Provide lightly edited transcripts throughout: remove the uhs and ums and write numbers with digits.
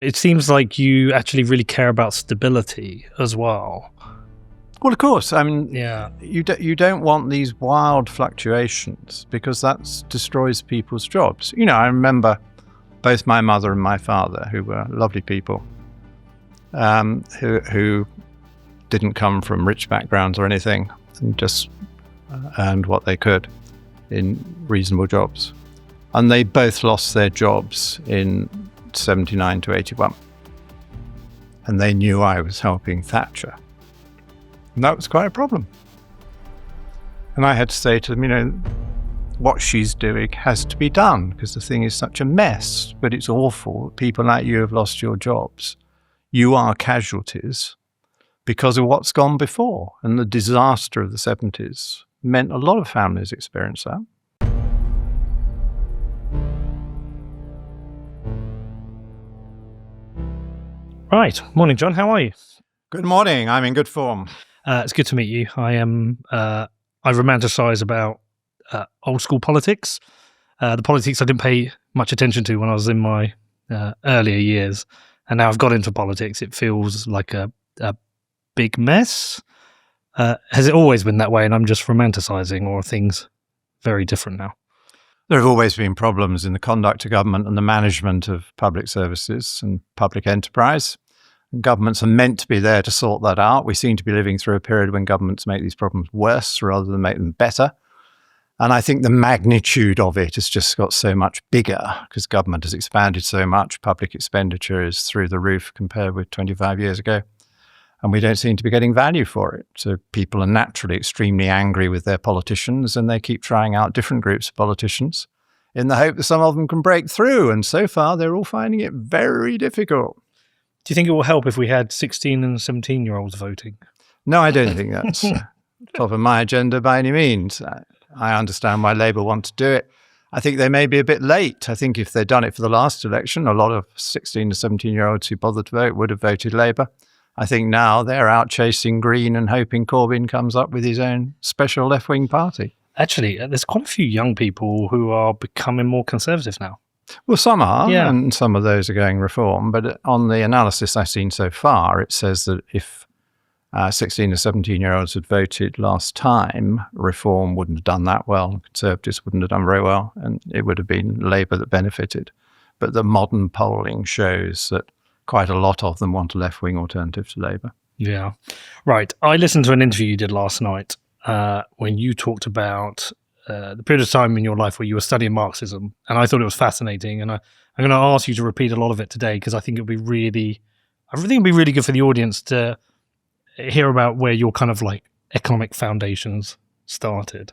It seems like you actually really care about stability as well. Well, of course. I mean, Yeah. you don't want these wild fluctuations because that destroys people's jobs. I remember both my mother and my father, who were lovely people, who didn't come from rich backgrounds or anything, and just earned what they could in reasonable jobs. And they both lost their jobs in 79 to 81. And they knew I was helping Thatcher. And that was quite a problem. And I had to say to them, what she's doing has to be done because the thing is such a mess, but it's awful. People like you have lost your jobs. You are casualties because of what's gone before. And the disaster of the 70s meant a lot of families experienced that. Right. Morning, John. How are you? Good morning. I'm in good form. It's good to meet you. I romanticize about old school politics. The politics I didn't pay much attention to when I was in my earlier years. And now I've got into politics. It feels like a big mess. Has it always been that way and I'm just romanticizing, or are things very different now? There have always been problems in the conduct of government and the management of public services and public enterprise. Governments are meant to be there to sort that out. We seem to be living through a period when governments make these problems worse rather than make them better. And I think the magnitude of it has just got so much bigger because government has expanded so much. Public expenditure is through the roof compared with 25 years ago. And we don't seem to be getting value for it. So people are naturally extremely angry with their politicians and they keep trying out different groups of politicians in the hope that some of them can break through. And so far, they're all finding it very difficult. Do you think it will help if we had 16 and 17-year-olds voting? No, I don't think that's top of my agenda by any means. I understand why Labour want to do it. I think they may be a bit late. I think if they'd done it for the last election, a lot of 16 to 17-year-olds who bothered to vote would have voted Labour. I think now they're out chasing Green and hoping Corbyn comes up with his own special left-wing party. Actually, there's quite a few young people who are becoming more conservative now. Well, some are, yeah. And some of those are going reform. But on the analysis I've seen so far, it says that if 16 to 17-year-olds had voted last time, reform wouldn't have done that well. Conservatives wouldn't have done very well, and it would have been Labour that benefited. But the modern polling shows that quite a lot of them want a left-wing alternative to Labour. Yeah. Right. I listened to an interview you did last night when you talked about the period of time in your life where you were studying Marxism, and I thought it was fascinating. And I'm going to ask you to repeat a lot of it today because I think it'd be really good for the audience to hear about where your kind of like economic foundations started.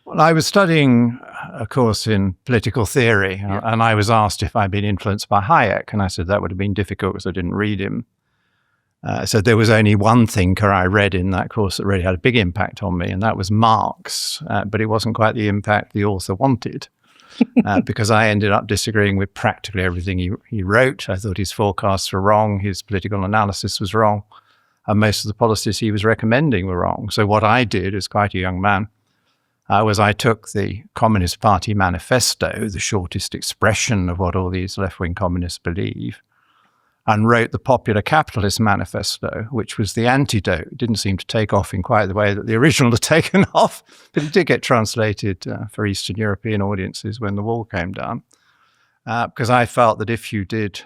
Well, I was studying a course in political theory, and I was asked if I'd been influenced by Hayek, and I said that would have been difficult because I didn't read him. So there was only one thinker I read in that course that really had a big impact on me, and that was Marx. But it wasn't quite the impact the author wanted, because I ended up disagreeing with practically everything he wrote. I thought his forecasts were wrong, his political analysis was wrong, and most of the policies he was recommending were wrong. So what I did as quite a young man was I took the Communist Party manifesto, the shortest expression of what all these left-wing communists believe, and wrote the Popular Capitalist Manifesto, which was the antidote. It didn't seem to take off in quite the way that the original had taken off, but it did get translated for Eastern European audiences when the wall came down. Because I felt that if you did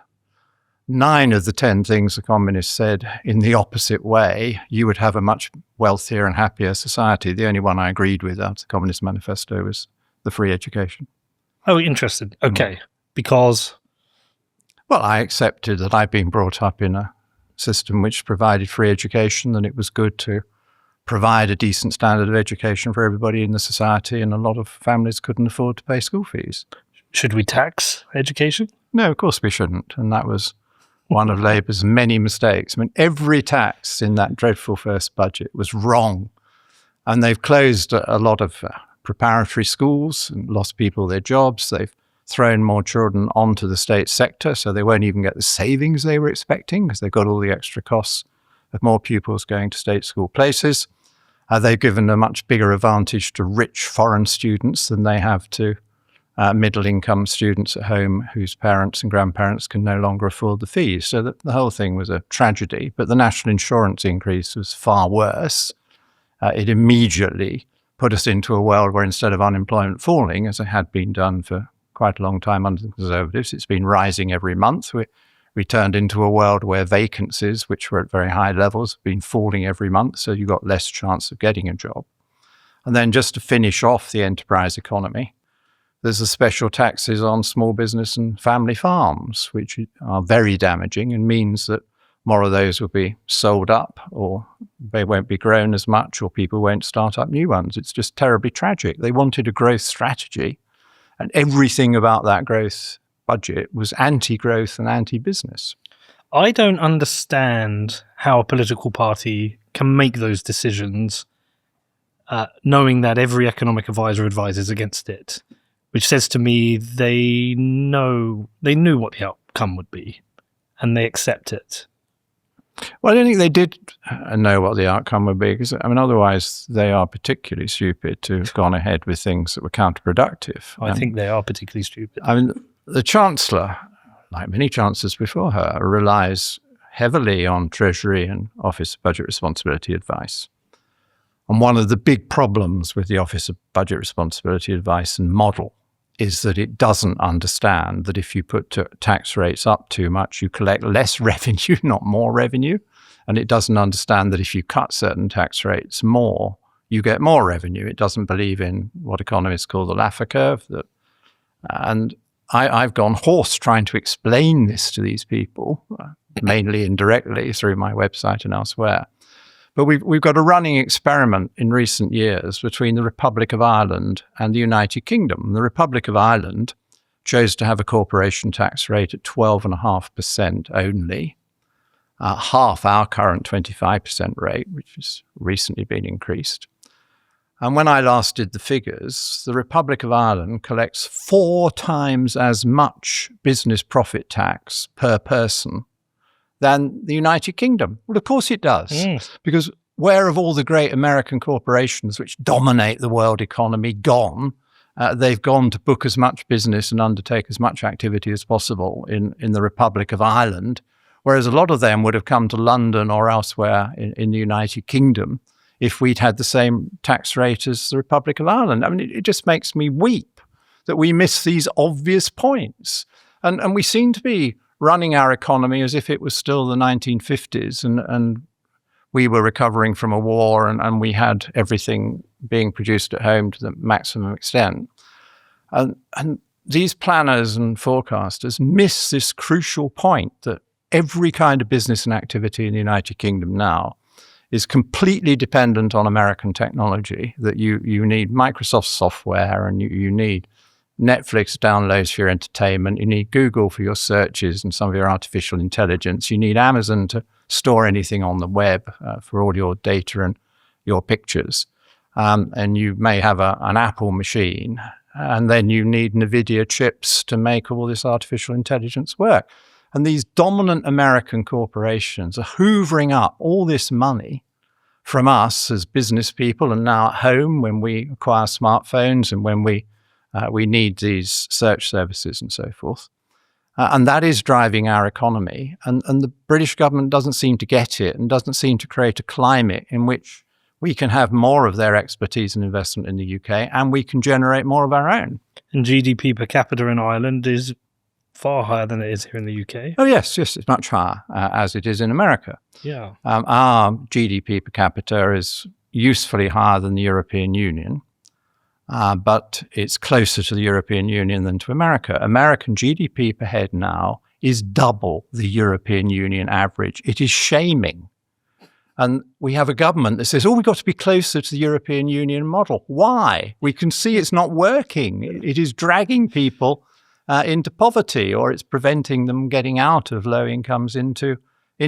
9 of the 10 things the communists said in the opposite way, you would have a much wealthier and happier society. The only one I agreed with out of the Communist Manifesto was the free education. Oh, interesting. Okay. Because? Well, I accepted that I'd been brought up in a system which provided free education, and it was good to provide a decent standard of education for everybody in the society, and a lot of families couldn't afford to pay school fees. Should we tax education? No, of course we shouldn't. And that was one of Labour's many mistakes. I mean, every tax in that dreadful first budget was wrong. And they've closed a lot of preparatory schools and lost people their jobs. They've thrown more children onto the state sector, so they won't even get the savings they were expecting because they've got all the extra costs of more pupils going to state school places. They've given a much bigger advantage to rich foreign students than they have to middle-income students at home whose parents and grandparents can no longer afford the fees. So the whole thing was a tragedy. But the national insurance increase was far worse. It immediately put us into a world where instead of unemployment falling, as it had been done for quite a long time under the Conservatives, it's been rising every month. We turned into a world where vacancies, which were at very high levels, have been falling every month, so you got less chance of getting a job. And then just to finish off the enterprise economy, there's the special taxes on small business and family farms, which are very damaging and means that more of those will be sold up, or they won't be grown as much, or people won't start up new ones. It's just terribly tragic. They wanted a growth strategy, and everything about that growth budget was anti-growth and anti-business. I don't understand how a political party can make those decisions knowing that every economic advisor advises against it, which says to me they knew what the outcome would be and they accept it. Well, I don't think they did know what the outcome would be, because, I mean, otherwise they are particularly stupid to have gone ahead with things that were counterproductive. I think they are particularly stupid. I mean, the Chancellor, like many Chancellors before her, relies heavily on Treasury and Office of Budget Responsibility advice. And one of the big problems with the Office of Budget Responsibility advice and model is that it doesn't understand that if you put tax rates up too much, you collect less revenue, not more revenue. And it doesn't understand that if you cut certain tax rates more, you get more revenue. It doesn't believe in what economists call the Laffer curve. And I've gone hoarse trying to explain this to these people, mainly indirectly through my website and elsewhere. But we've got a running experiment in recent years between the Republic of Ireland and the United Kingdom. The Republic of Ireland chose to have a corporation tax rate at 12.5% only, half our current 25% rate, which has recently been increased. And when I last did the figures, the Republic of Ireland collects 4 times as much business profit tax per person than the United Kingdom. Well, of course it does, because where have all the great American corporations which dominate the world economy gone? They've gone to book as much business and undertake as much activity as possible in the Republic of Ireland, whereas a lot of them would have come to London or elsewhere in the United Kingdom if we'd had the same tax rate as the Republic of Ireland. I mean, it just makes me weep that we miss these obvious points. And we seem to be running our economy as if it was still the 1950s and we were recovering from a war and we had everything being produced at home to the maximum extent. And these planners and forecasters miss this crucial point that every kind of business and activity in the United Kingdom now is completely dependent on American technology, that you need Microsoft software and you need Netflix downloads for your entertainment, you need Google for your searches and some of your artificial intelligence, you need Amazon to store anything on the web for all your data and your pictures. And you may have an Apple machine, and then you need NVIDIA chips to make all this artificial intelligence work. And these dominant American corporations are hoovering up all this money from us as business people, and now at home when we acquire smartphones and when we need these search services and so forth. And that is driving our economy. And the British government doesn't seem to get it and doesn't seem to create a climate in which we can have more of their expertise and investment in the UK, and we can generate more of our own. And GDP per capita in Ireland is far higher than it is here in the UK. Oh, yes, it's much higher, as it is in America. Yeah. Our GDP per capita is usefully higher than the European Union. But it's closer to the European Union than to America. American GDP per head now is double the European Union average. It is shaming. And we have a government that says, we've got to be closer to the European Union model. Why? We can see it's not working. It is dragging people into poverty, or it's preventing them getting out of low incomes into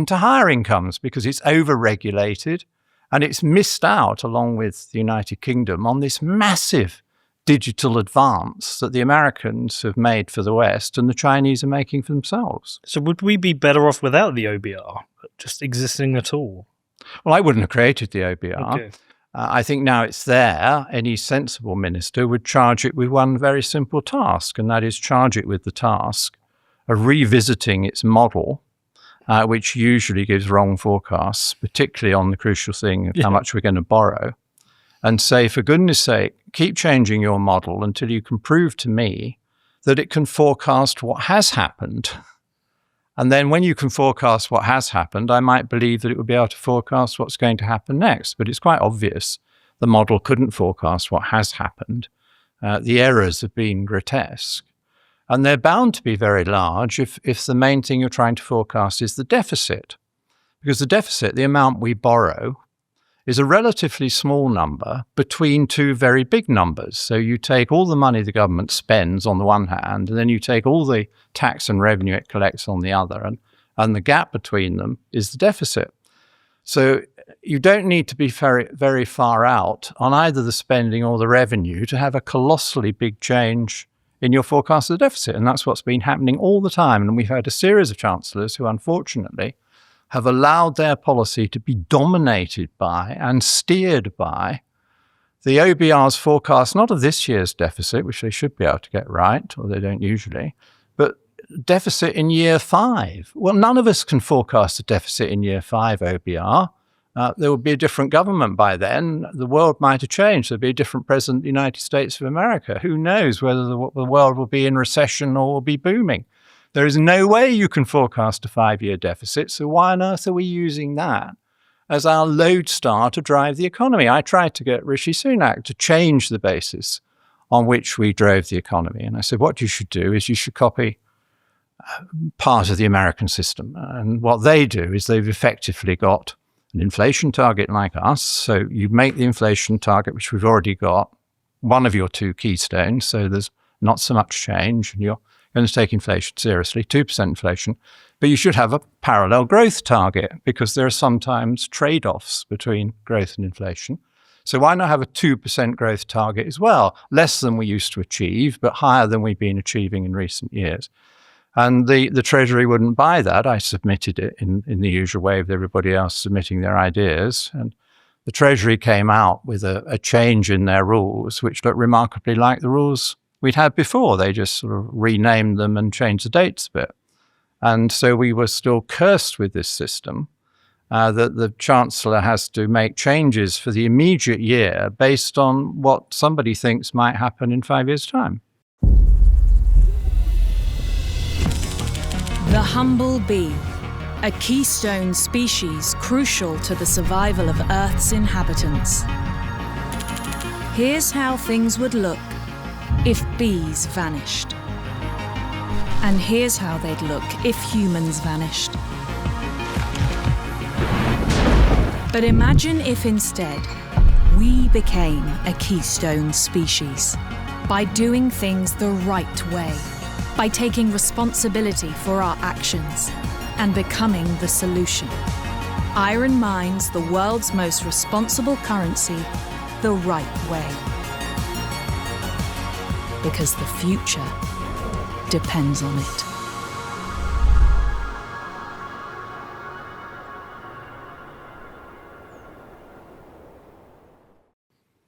higher incomes because it's over-regulated. And it's missed out, along with the United Kingdom, on this massive digital advance that the Americans have made for the West and the Chinese are making for themselves. So would we be better off without the OBR, just existing at all? Well, I wouldn't have created the OBR. Okay. I think now it's there, any sensible minister would charge it with one very simple task, and that is charge it with the task of revisiting its model, which usually gives wrong forecasts, particularly on the crucial thing of how much we're going to borrow, and say, for goodness sake, keep changing your model until you can prove to me that it can forecast what has happened. And then when you can forecast what has happened, I might believe that it would be able to forecast what's going to happen next. But it's quite obvious the model couldn't forecast what has happened. The errors have been grotesque. And they're bound to be very large if the main thing you're trying to forecast is the deficit. Because the deficit, the amount we borrow, is a relatively small number between two very big numbers. So you take all the money the government spends on the one hand, and then you take all the tax and revenue it collects on the other, and the gap between them is the deficit. So you don't need to be very, very far out on either the spending or the revenue to have a colossally big change in your forecast of the deficit. And that's what's been happening all the time. And we've had a series of chancellors who, unfortunately, have allowed their policy to be dominated by and steered by the OBR's forecast, not of this year's deficit, which they should be able to get right, or they don't usually, but deficit in year 5. Well, none of us can forecast a deficit in year 5 OBR. There will be a different government by then. The world might have changed. There'll be a different president of the United States of America. Who knows whether the world will be in recession or will be booming. There is no way you can forecast a 5-year deficit, so why on earth are we using that as our lodestar to drive the economy? I tried to get Rishi Sunak to change the basis on which we drove the economy. And I said, what you should do is you should copy part of the American system. And what they do is they've effectively got an inflation target like us. So you make the inflation target, which we've already got, one of your two keystones. So there's not so much change, and you're going to take inflation seriously, 2% inflation, but you should have a parallel growth target because there are sometimes trade-offs between growth and inflation. So why not have a 2% growth target as well? Less than we used to achieve, but higher than we've been achieving in recent years. And the Treasury wouldn't buy that. I submitted it in the usual way of everybody else submitting their ideas. And the Treasury came out with a change in their rules, which looked remarkably like the rules we'd had before. They just sort of renamed them and changed the dates a bit. And so we were still cursed with this system, that the Chancellor has to make changes for the immediate year based on what somebody thinks might happen in 5 years' time. The humble bee, a keystone species crucial to the survival of Earth's inhabitants. Here's how things would look if bees vanished. And here's how they'd look if humans vanished. But imagine if instead we became a keystone species by doing things the right way, by taking responsibility for our actions and becoming the solution. Iron mines the world's most responsible currency the right way. Because the future depends on it.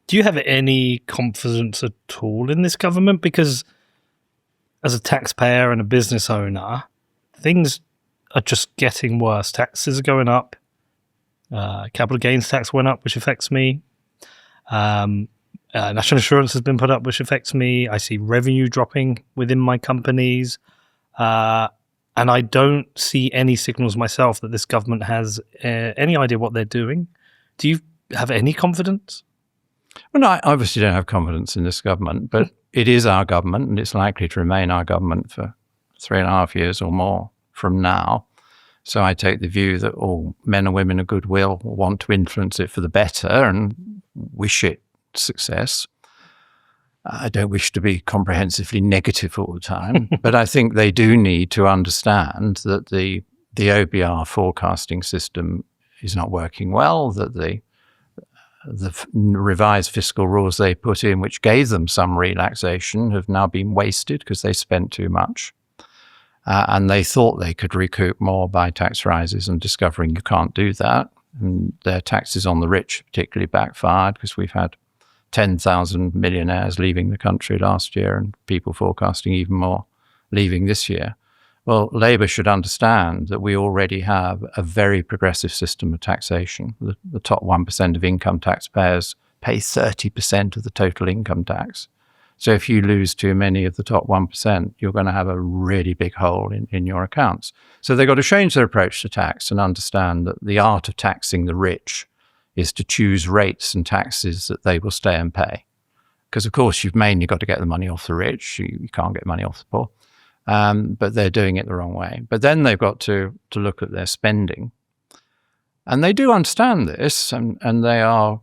Do you have any confidence at all in this government? Because as a taxpayer and a business owner, things are just getting worse. Taxes are going up. Capital gains tax went up, which affects me. National insurance has been put up, which affects me. I see revenue dropping within my companies. And I don't see any signals myself that this government has any idea what they're doing. Do you have any confidence? Well, no, I obviously don't have confidence in this government, but it is our government, and it's likely to remain our government for 3.5 years or more from now. So I take the view that all men and women of goodwill want to influence it for the better and wish it success. I don't wish to be comprehensively negative all the time, but I think they do need to understand that the OBR forecasting system is not working well, that the revised fiscal rules they put in, which gave them some relaxation, have now been wasted because they spent too much. And they thought they could recoup more by tax rises and discovering you can't do that. And their taxes on the rich particularly backfired because we've had 10,000 millionaires leaving the country last year and people forecasting even more leaving this year. Well, Labour should understand that we already have a very progressive system of taxation. The top 1% of income taxpayers pay 30% of the total income tax. So if you lose too many of the top 1%, you're going to have a really big hole in your accounts. So they've got to change their approach to tax and understand that the art of taxing the rich is to choose rates and taxes that they will stay and pay. Because, of course, you've mainly got to get the money off the rich. You can't get money off the poor. But they're doing it the wrong way. But then they've got to look at their spending. And they do understand this, and they are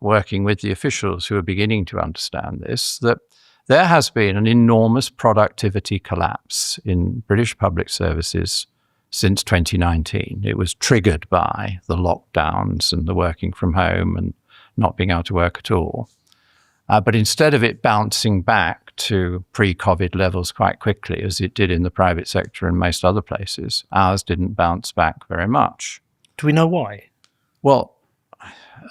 working with the officials who are beginning to understand this, that there has been an enormous productivity collapse in British public services since 2019. It was triggered by the lockdowns and the working from home and not being able to work at all. But instead of it bouncing back to pre-COVID levels quite quickly, as it did in the private sector and most other places, ours didn't bounce back very much. Do we know why? Well,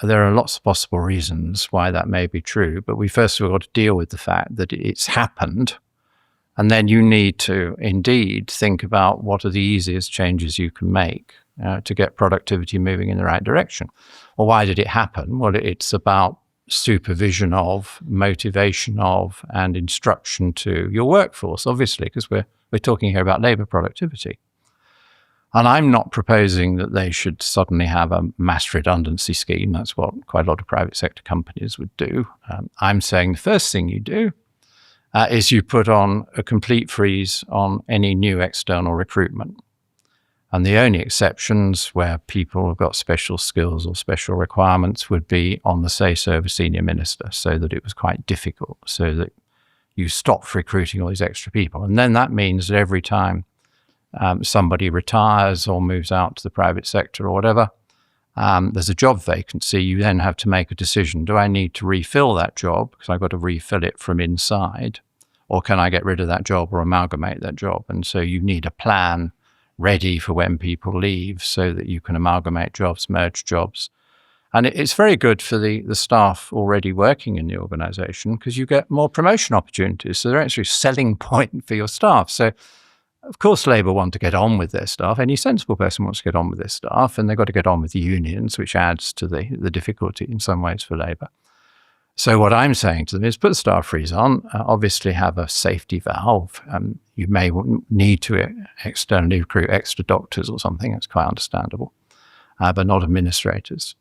there are lots of possible reasons why that may be true, but we first of all got to deal with the fact that it's happened. And then you need to indeed think about what are the easiest changes you can make to get productivity moving in the right direction. Well, why did it happen? Well, it's about supervision of, motivation of, and instruction to your workforce, obviously, because we're talking here about labour productivity. And I'm not proposing that they should suddenly have a mass redundancy scheme. That's what quite a lot of private sector companies would do. I'm saying the first thing you do is you put on a complete freeze on any new external recruitment. And the only exceptions where people have got special skills or special requirements would be on the say-so of a senior minister, so that it was quite difficult, so that you stop recruiting all these extra people. And then that means that every time somebody retires or moves out to the private sector or whatever, there's a job vacancy, you then have to make a decision. Do I need to refill that job because I've got to refill it from inside? Or can I get rid of that job or amalgamate that job? And so you need a plan ready for when people leave so that you can amalgamate jobs, merge jobs. And it's very good for the staff already working in the organisation because you get more promotion opportunities. So they're actually a selling point for your staff. So of course, Labour want to get on with their staff. Any sensible person wants to get on with their staff, and they've got to get on with the unions, which adds to the difficulty in some ways for Labour. So what I'm saying to them is put the staff freeze on, obviously have a safety valve. You may need to externally recruit extra doctors or something. That's quite understandable, but not administrators.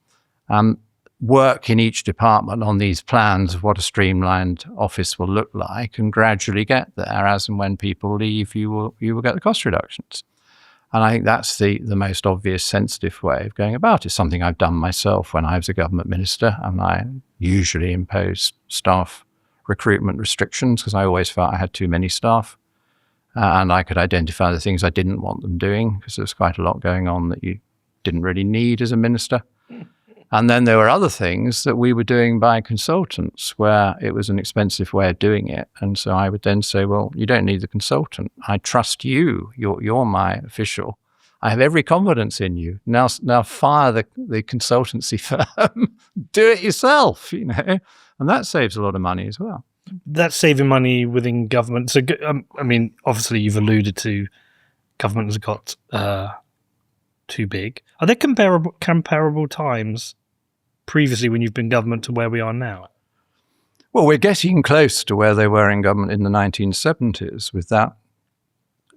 Work in each department on these plans of what a streamlined office will look like and gradually get there. As and when people leave, you will get the cost reductions. And I think that's the most obvious, sensitive way of going about it. It's something I've done myself when I was a government minister, and I usually imposed staff recruitment restrictions because I always felt I had too many staff. And I could identify the things I didn't want them doing because there's quite a lot going on that you didn't really need as a minister. And then there were other things that we were doing by consultants where it was an expensive way of doing it. And so I would then say, well, you don't need the consultant. I trust you. You're my official. I have every confidence in you. Now fire the consultancy firm. Do it yourself, And that saves a lot of money as well. That's saving money within government. So, I mean, obviously you've alluded to government has got too big. Are there comparable times previously when you've been government to where we are now? Well, we're getting close to where they were in government in the 1970s with that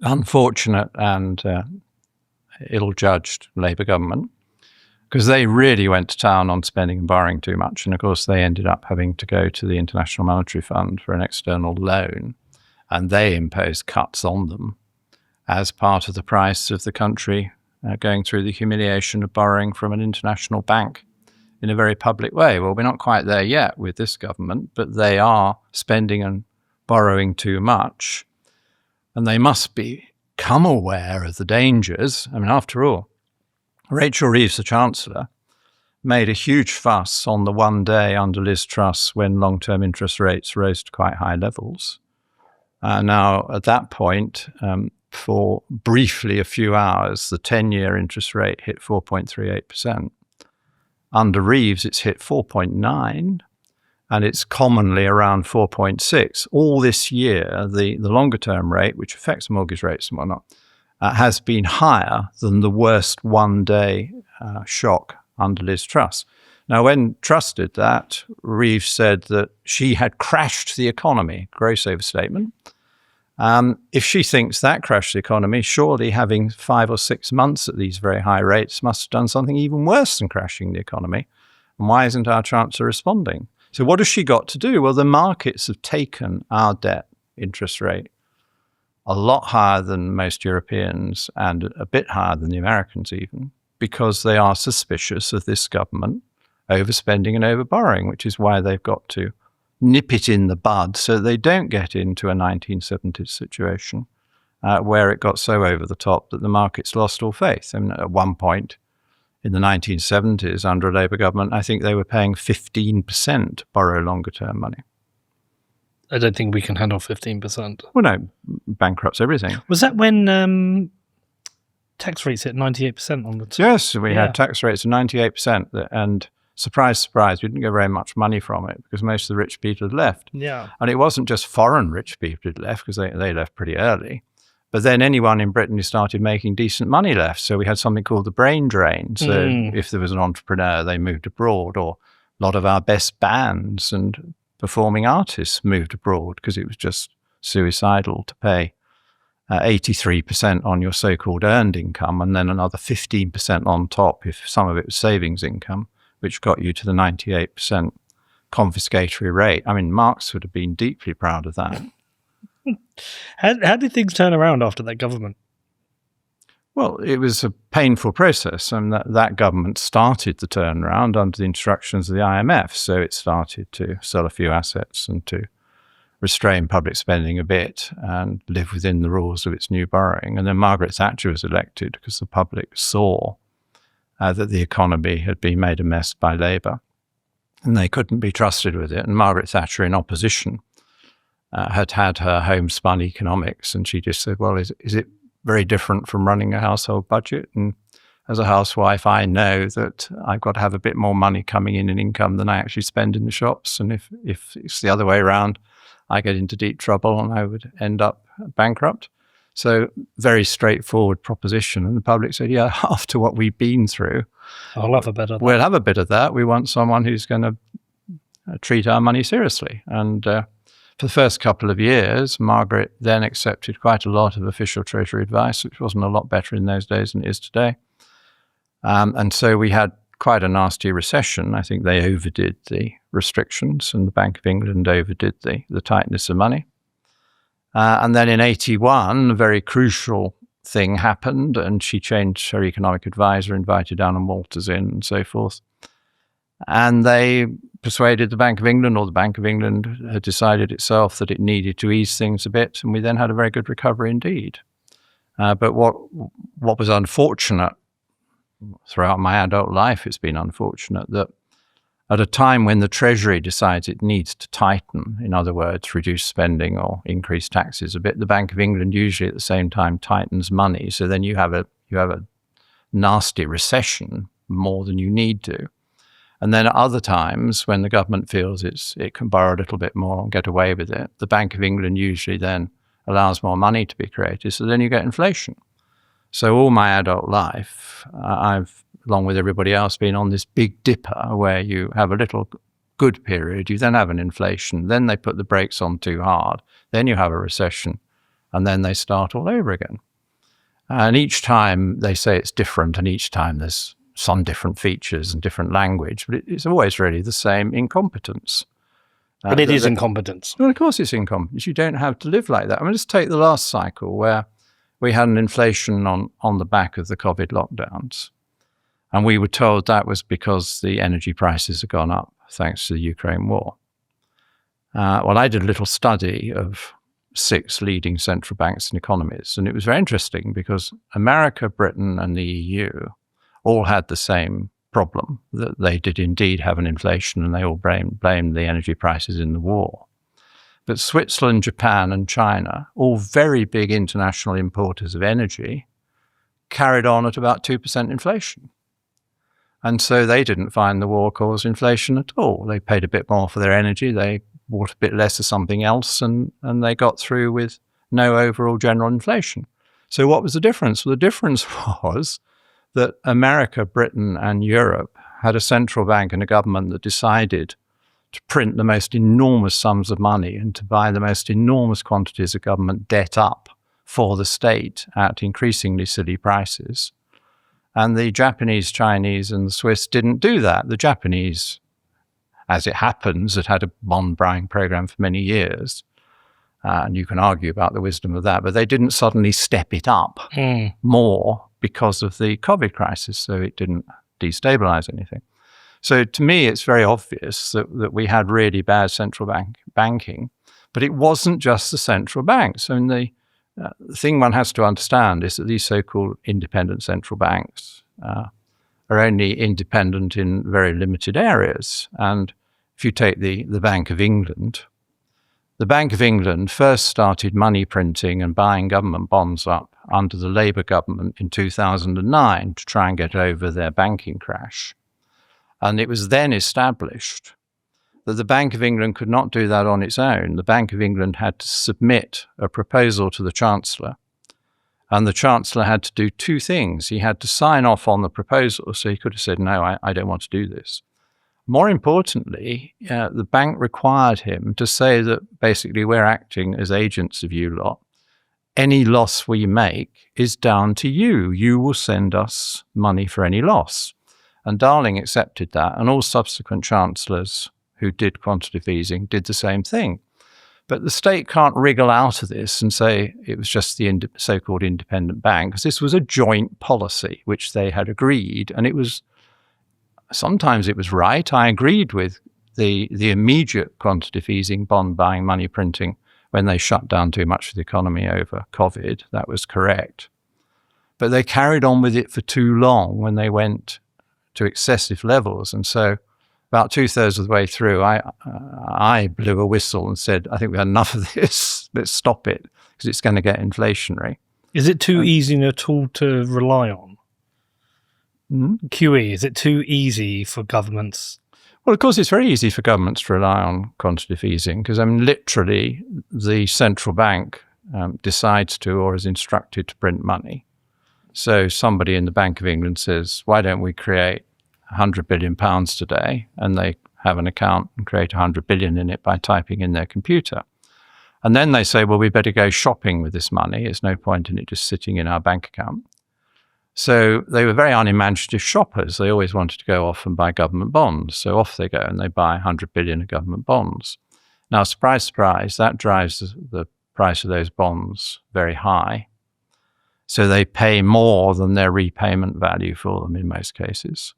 unfortunate and ill-judged Labour government, because they really went to town on spending and borrowing too much. And of course, they ended up having to go to the International Monetary Fund for an external loan, and they imposed cuts on them as part of the price of the country going through the humiliation of borrowing from an international bank in a very public way. Well, we're not quite there yet with this government, but they are spending and borrowing too much. And they must become aware of the dangers. I mean, after all, Rachel Reeves, the Chancellor, made a huge fuss on the one day under Liz Truss when long-term interest rates rose to quite high levels. Now, at that point, for briefly a few hours, the 10-year interest rate hit 4.38%. Under Reeves, it's hit 4.9, and it's commonly around 4.6. All this year, the longer-term rate, which affects mortgage rates and whatnot, has been higher than the worst one-day shock under Liz Truss. Now, when Truss did that, Reeves said that she had crashed the economy. Gross overstatement. If she thinks that crashed the economy, surely having 5 or 6 months at these very high rates must have done something even worse than crashing the economy. And why isn't our Chancellor responding? So what has she got to do? Well, the markets have taken our debt interest rate a lot higher than most Europeans and a bit higher than the Americans even, because they are suspicious of this government overspending and overborrowing, which is why they've got to nip it in the bud so they don't get into a 1970s situation where it got so over the top that the markets lost all faith. I mean, at one point in the 1970s, under a Labour government, I think they were paying 15% to borrow longer-term money. I don't think we can handle 15%. Well, no, bankrupts everything. Was that when tax rates hit 98% on the Yes, we had tax rates of 98%, and surprise, surprise, we didn't get very much money from it because most of the rich people had left. Yeah. And it wasn't just foreign rich people who'd left because they left pretty early. But then anyone in Britain who started making decent money left. So we had something called the brain drain. So if there was an entrepreneur, they moved abroad, or a lot of our best bands and performing artists moved abroad because it was just suicidal to pay 83% on your so-called earned income and then another 15% on top if some of it was savings income, which got you to the 98% confiscatory rate. I mean, Marx would have been deeply proud of that. How did things turn around after that government? Well, it was a painful process, and that government started the turnaround under the instructions of the IMF. So it started to sell a few assets and to restrain public spending a bit and live within the rules of its new borrowing. And then Margaret Thatcher was elected because the public saw that the economy had been made a mess by Labour, and they couldn't be trusted with it. And Margaret Thatcher, in opposition, had her homespun economics, and she just said, well, is it very different from running a household budget? And as a housewife, I know that I've got to have a bit more money coming in income than I actually spend in the shops. And if it's the other way around, I get into deep trouble and I would end up bankrupt. So very straightforward proposition. And the public said, yeah, after what we've been through, I'll have a bit of that. We'll have a bit of that. We want someone who's going to treat our money seriously. And for the first couple of years, Margaret then accepted quite a lot of official Treasury advice, which wasn't a lot better in those days than it is today. And so we had quite a nasty recession. I think they overdid the restrictions, and the Bank of England overdid the tightness of money. And then in 81, a very crucial thing happened, and she changed her economic advisor, invited Alan Walters in, and so forth. And they persuaded the Bank of England, or the Bank of England had decided itself that it needed to ease things a bit, and we then had a very good recovery indeed. But what was unfortunate throughout my adult life, it's been unfortunate that at a time when the Treasury decides it needs to tighten, in other words, reduce spending or increase taxes a bit, the Bank of England usually at the same time tightens money. So then you have a nasty recession more than you need to. And then at other times, when the government feels it can borrow a little bit more and get away with it, the Bank of England usually then allows more money to be created. So then you get inflation. So all my adult life, I've, along with everybody else, been on this big dipper where you have a little good period, you then have an inflation, then they put the brakes on too hard, then you have a recession, and then they start all over again. And each time they say it's different, and each time there's some different features and different language, but it's always really the same incompetence. But it is incompetence. Well, of course it's incompetence. You don't have to live like that. I mean, just take the last cycle where we had an inflation on the back of the COVID lockdowns. And we were told that was because the energy prices had gone up thanks to the Ukraine war. Well, I did a little study of 6 leading central banks and economies, and it was very interesting because America, Britain, and the EU all had the same problem, that they did indeed have an inflation, and they all blamed the energy prices in the war. But Switzerland, Japan, and China, all very big international importers of energy, carried on at about 2% inflation. And so they didn't find the war caused inflation at all. They paid a bit more for their energy, they bought a bit less of something else, and they got through with no overall general inflation. So what was the difference? Well, the difference was that America, Britain, and Europe had a central bank and a government that decided to print the most enormous sums of money and to buy the most enormous quantities of government debt up for the state at increasingly silly prices. And the Japanese, Chinese, and the Swiss didn't do that. The Japanese, as it happens, had had a bond buying program for many years. And you can argue about the wisdom of that, but they didn't suddenly step it up more because of the COVID crisis, so it didn't destabilize anything. So to me, it's very obvious that we had really bad central banking, but it wasn't just the central banks. I mean, the thing one has to understand is that these so-called independent central banks are only independent in very limited areas. And if you take the Bank of England, the Bank of England first started money printing and buying government bonds up under the Labour government in 2009 to try and get over their banking crash. And it was then established that the Bank of England could not do that on its own. The Bank of England had to submit a proposal to the Chancellor, and the Chancellor had to do two things. He had to sign off on the proposal, so he could have said, no, I don't want to do this. More importantly, the bank required him to say that basically we're acting as agents of you lot. Any loss we make is down to you. You will send us money for any loss. And Darling accepted that, and all subsequent chancellors who did quantitative easing did the same thing. But the state can't wriggle out of this and say it was just the so-called independent bank, because this was a joint policy which they had agreed, and sometimes it was right. I agreed with the immediate quantitative easing, bond buying, money printing when they shut down too much of the economy over COVID. That was correct. But they carried on with it for too long when they went to excessive levels. And so about 2/3 of the way through, I blew a whistle and said, I think we've had enough of this. Let's stop it, because it's going to get inflationary. Is it too easy a tool to rely on? QE, is it too easy for governments? Well, of course, it's very easy for governments to rely on quantitative easing, because literally the central bank decides to or is instructed to print money. So somebody in the Bank of England says, why don't we create £100 billion today? And they have an account and create 100 billion in it by typing in their computer. And then they say, well, we better go shopping with this money. There's no point in it just sitting in our bank account. So they were very unimaginative shoppers. They always wanted to go off and buy government bonds. So off they go and they buy 100 billion of government bonds. Now, surprise, surprise, that drives the price of those bonds very high. So they pay more than their repayment value for them in most cases.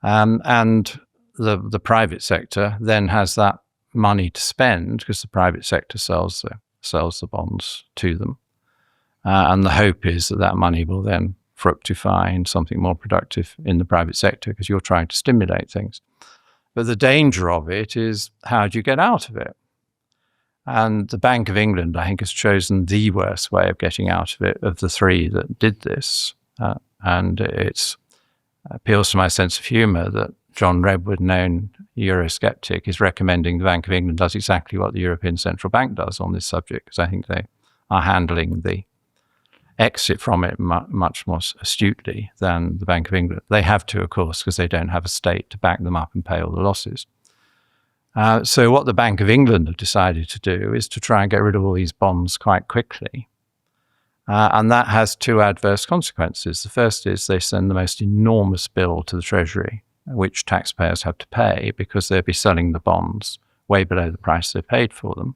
And the private sector then has that money to spend, because the private sector sells the bonds to them. And the hope is that money will then fructify in something more productive in the private sector, because you're trying to stimulate things. But the danger of it is, how do you get out of it? And the Bank of England, I think, has chosen the worst way of getting out of it of the three that did this. And it appeals to my sense of humour that John Redwood, known Eurosceptic, is recommending the Bank of England does exactly what the European Central Bank does on this subject, because I think they are handling the exit from it much more astutely than the Bank of England. They have to, of course, because they don't have a state to back them up and pay all the losses. So what the Bank of England have decided to do is to try and get rid of all these bonds quite quickly. And that has two adverse consequences. The first is they send the most enormous bill to the Treasury, which taxpayers have to pay, because they'll be selling the bonds way below the price they paid for them.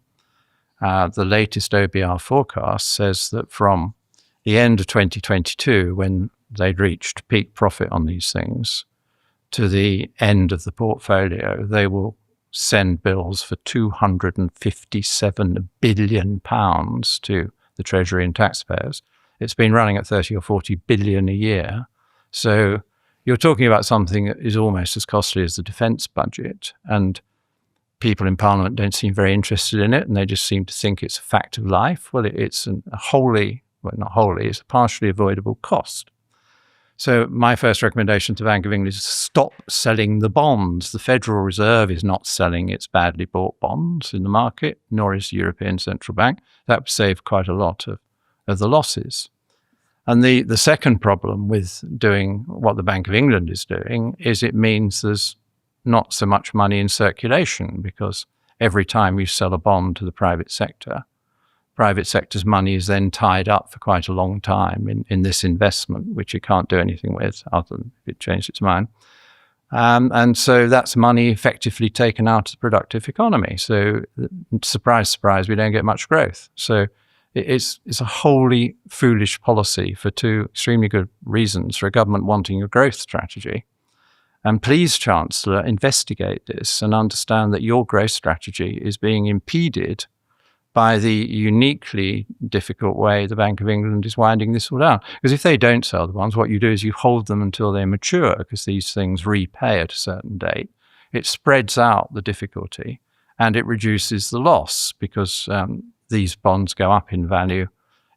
The latest OBR forecast says that from the end of 2022, when they'd reached peak profit on these things, to the end of the portfolio, they will send bills for £257 billion to the Treasury and taxpayers. It's been running at 30 or 40 billion a year. So you're talking about something that is almost as costly as the defence budget. And people in Parliament don't seem very interested in it, and they just seem to think it's a fact of life. Well, it's it's a partially avoidable cost. So my first recommendation to the Bank of England is stop selling the bonds. The Federal Reserve is not selling its badly bought bonds in the market, nor is the European Central Bank. That would save quite a lot of the losses. And the second problem with doing what the Bank of England is doing is it means there's not so much money in circulation, because every time you sell a bond to the private sector's money is then tied up for quite a long time in this investment, which it can't do anything with other than if it changed its mind. And so that's money effectively taken out of the productive economy. So surprise, surprise, we don't get much growth. So it's a wholly foolish policy for two extremely good reasons for a government wanting a growth strategy. And please, Chancellor, investigate this and understand that your growth strategy is being impeded by the uniquely difficult way the Bank of England is winding this all down. Because if they don't sell the bonds, what you do is you hold them until they mature, because these things repay at a certain date. It spreads out the difficulty and it reduces the loss, because these bonds go up in value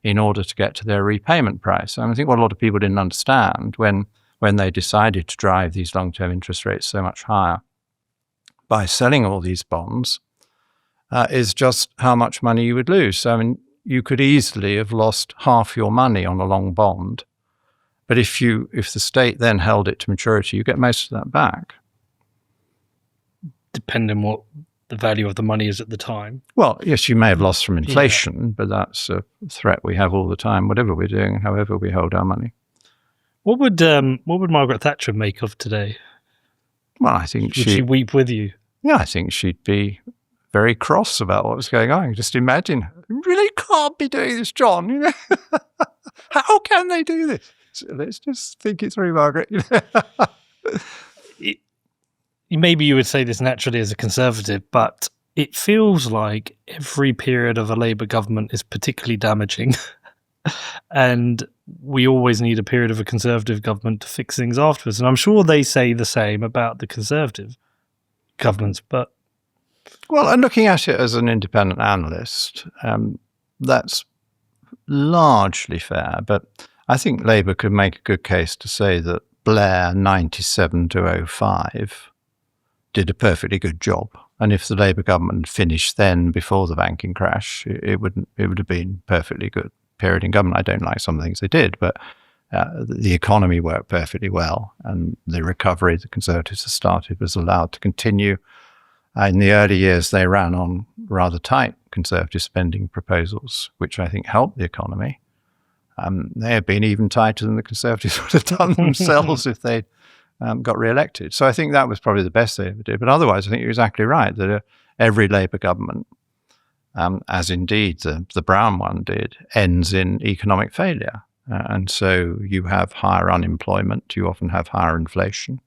in order to get to their repayment price. And I think what a lot of people didn't understand when they decided to drive these long-term interest rates so much higher by selling all these bonds is just how much money you would lose. So, I mean, you could easily have lost half your money on a long bond, but if the state then held it to maturity, you get most of that back. Depending what the value of the money is at the time. Well, yes, you may have lost from inflation, but that's a threat we have all the time, whatever we're doing, however we hold our money. What would Margaret Thatcher make of today? Well, I think would she weep with you? Yeah, I think she'd be very cross about what was going on. Just imagine, you really can't be doing this, John. How can they do this? So let's just think it through, Margaret. Maybe you would say this naturally as a Conservative, but it feels like every period of a Labour government is particularly damaging. And we always need a period of a Conservative government to fix things afterwards. And I'm sure they say the same about the Conservative governments, but... Well, and looking at it as an independent analyst, that's largely fair. But I think Labour could make a good case to say that Blair 97 to 05 did a perfectly good job. And if the Labour government finished then before the banking crash, it would have been perfectly good period in government. I don't like some of the things they did, but the economy worked perfectly well, and the recovery the Conservatives have started was allowed to continue. In the early years, they ran on rather tight Conservative spending proposals, which I think helped the economy. They have been even tighter than the Conservatives would have done themselves if they'd got re-elected. So I think that was probably the best they ever did. But otherwise, I think you're exactly right, that every Labour government, as indeed the Brown one did, ends in economic failure. And so you have higher unemployment, you often have higher inflation.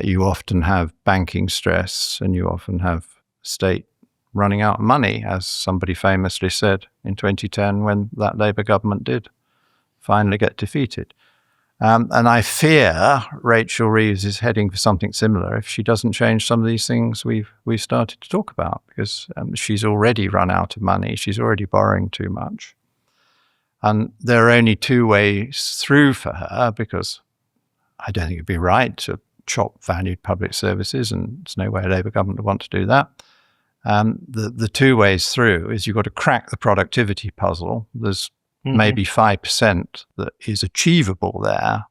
You often have banking stress, and you often have state running out of money, as somebody famously said in 2010 when that Labour government did finally get defeated. And I fear Rachel Reeves is heading for something similar if she doesn't change some of these things we've started to talk about, because she's already run out of money. She's already borrowing too much. And there are only two ways through for her, because I don't think it'd be right to chop valued public services, and there's no way a Labour government would want to do that. The two ways through is you've got to crack the productivity puzzle. There's maybe 5% that is achievable there.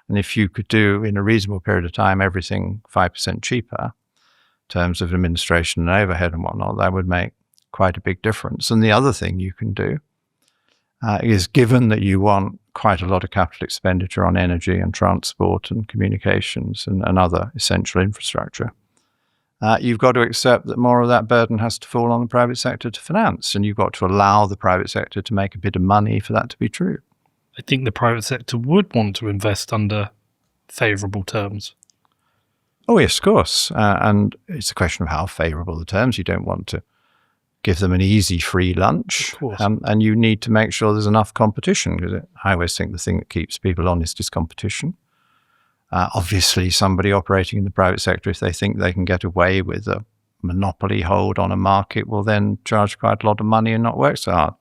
And if you could do in a reasonable period of time everything 5% cheaper in terms of administration and overhead and whatnot, that would make quite a big difference. And the other thing you can do is, given that you want quite a lot of capital expenditure on energy and transport and communications and other essential infrastructure, you've got to accept that more of that burden has to fall on the private sector to finance, and you've got to allow the private sector to make a bit of money for that to be true. I think the private sector would want to invest under favourable terms. Oh, yes, of course. And it's a question of how favourable the terms. You don't want to give them an easy free lunch, and you need to make sure there's enough competition, because I always think the thing that keeps people honest is competition. Obviously, somebody operating in the private sector, if they think they can get away with a monopoly hold on a market, will then charge quite a lot of money and not work so hard.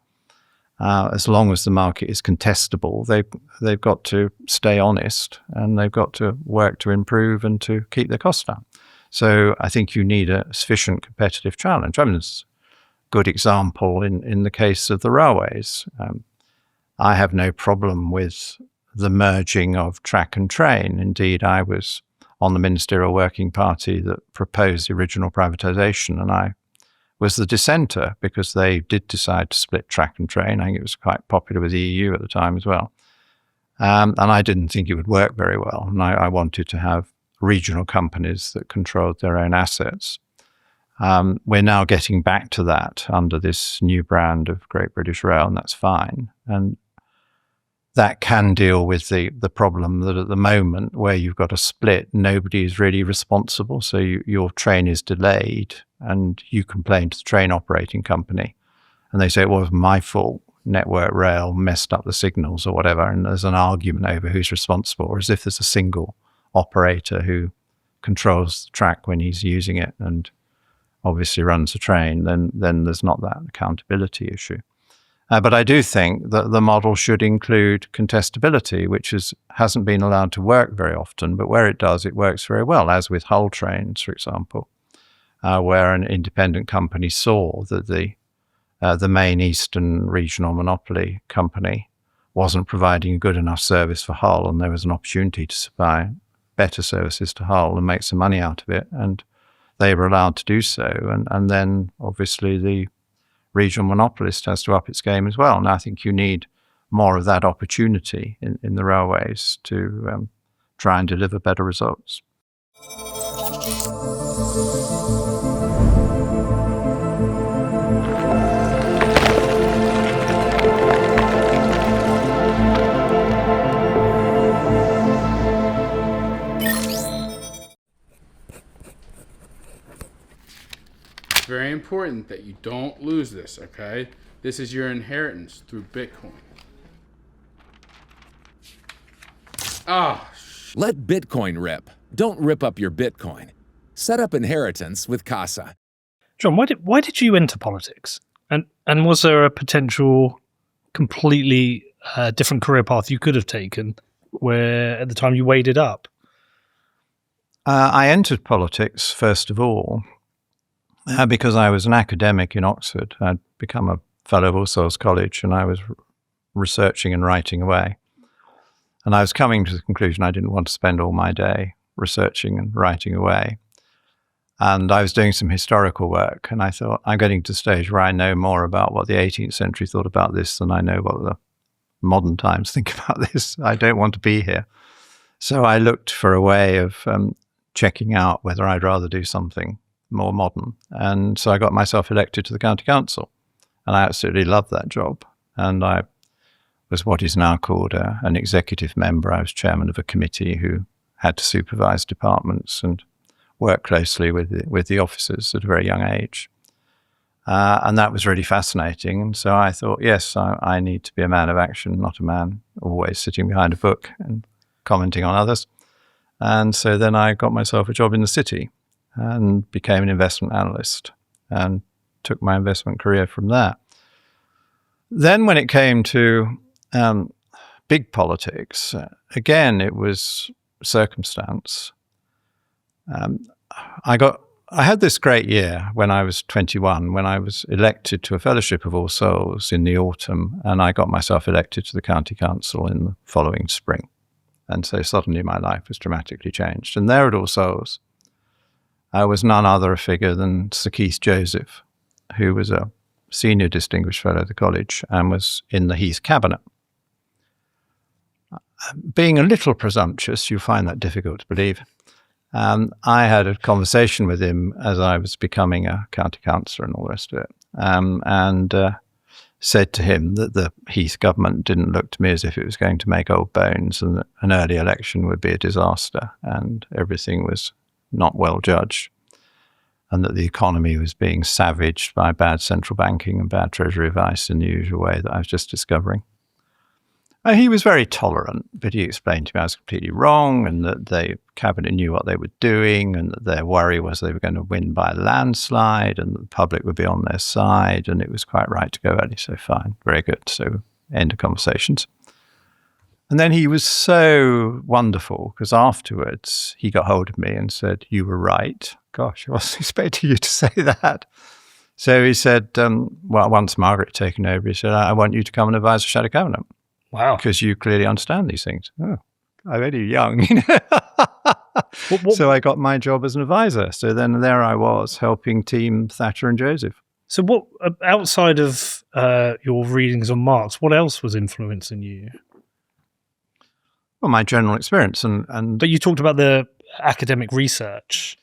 as long as the market is contestable, they've got to stay honest, and they've got to work to improve and to keep their costs down. So I think you need a sufficient competitive challenge. I mean, it's a good example in the case of the railways. I have no problem with the merging of track and train. Indeed, I was on the Ministerial Working Party that proposed the original privatisation, and I was the dissenter because they did decide to split track and train. I think it was quite popular with the EU at the time as well. And I didn't think it would work very well. And I wanted to have regional companies that controlled their own assets. We're now getting back to that under this new brand of Great British Rail, and that's fine. And that can deal with the problem that at the moment where you've got a split, nobody is really responsible. So your train is delayed and you complain to the train operating company and they say, well, it was my fault. Network Rail messed up the signals or whatever. And there's an argument over who's responsible, or as if there's a single operator who controls the track when he's using it and obviously runs the train, then there's not that accountability issue. But I do think that the model should include contestability, which hasn't been allowed to work very often, but where it does, it works very well, as with Hull Trains, for example, where an independent company saw that the main Eastern regional monopoly company wasn't providing a good enough service for Hull, and there was an opportunity to supply better services to Hull and make some money out of it, and they were allowed to do so. And then, obviously, the regional monopolist has to up its game as well. And I think you need more of that opportunity in the railways to try and deliver better results. Very important that you don't lose this, okay? This is your inheritance through Bitcoin. Let Bitcoin rip. Don't rip up your Bitcoin. Set up inheritance with Casa. John, why did you enter politics? And was there a potential completely different career path you could have taken where at the time you weighed it up? I entered politics, first of all, because I was an academic in Oxford. I'd become a fellow of All Souls College, and I was researching and writing away. And I was coming to the conclusion I didn't want to spend all my day researching and writing away. And I was doing some historical work, and I thought, I'm getting to the stage where I know more about what the 18th century thought about this than I know what the modern times think about this. I don't want to be here. So I looked for a way of checking out whether I'd rather do something more modern. And so I got myself elected to the county council, and I absolutely loved that job. And I was what is now called an executive member. I was chairman of a committee who had to supervise departments and work closely with the officers at a very young age. And that was really fascinating. And so I thought, yes, I need to be a man of action, not a man always sitting behind a book and commenting on others. And so then I got myself a job in the city and became an investment analyst and took my investment career from there. Then when it came to big politics, again, it was circumstance. I had this great year when I was 21, when I was elected to a Fellowship of All Souls in the autumn, and I got myself elected to the county council in the following spring. And so suddenly my life was dramatically changed. And there at All Souls, I was none other a figure than Sir Keith Joseph, who was a senior distinguished fellow of the college and was in the Heath cabinet. Being a little presumptuous, you find that difficult to believe. I had a conversation with him as I was becoming a county councillor and all the rest of it, and said to him that the Heath government didn't look to me as if it was going to make old bones, and that an early election would be a disaster and everything was not well judged, and that the economy was being savaged by bad central banking and bad Treasury advice in the usual way that I was just discovering. He was very tolerant, but he explained to me I was completely wrong and that the cabinet knew what they were doing and that their worry was they were going to win by a landslide and the public would be on their side and it was quite right to go early. So fine, very good. So end of conversations. And then he was so wonderful because afterwards he got hold of me and said, "You were right." Gosh, I wasn't expecting you to say that. So he said, well, once Margaret had taken over, he said, "I want you to come and advise the Shadow Cabinet." Wow. Because you clearly understand these things. Oh, I'm only young. So I got my job as an advisor. So then there I was helping team Thatcher and Joseph. So what, outside of your readings on Marx, what else was influencing you? Well, my general experience. But you talked about the academic research.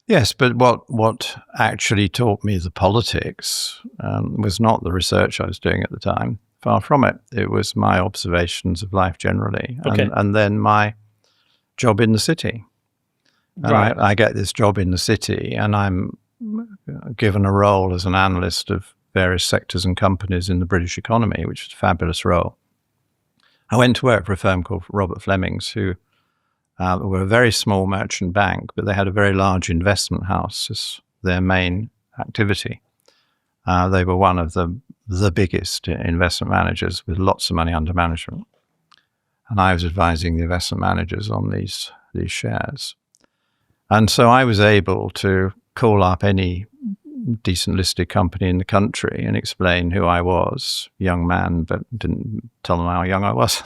Yes, but what actually taught me the politics was not the research I was doing at the time. Far from it. It was my observations of life generally, and then my job in the city. Right. I get this job in the city, and I'm given a role as an analyst of various sectors and companies in the British economy, which is a fabulous role. I went to work for a firm called Robert Fleming's, who were a very small merchant bank, but they had a very large investment house as their main activity. They were one of the biggest investment managers with lots of money under management. And I was advising the investment managers on these shares. And so I was able to call up any decent listed company in the country and explain who I was, young man, but didn't tell them how young I was.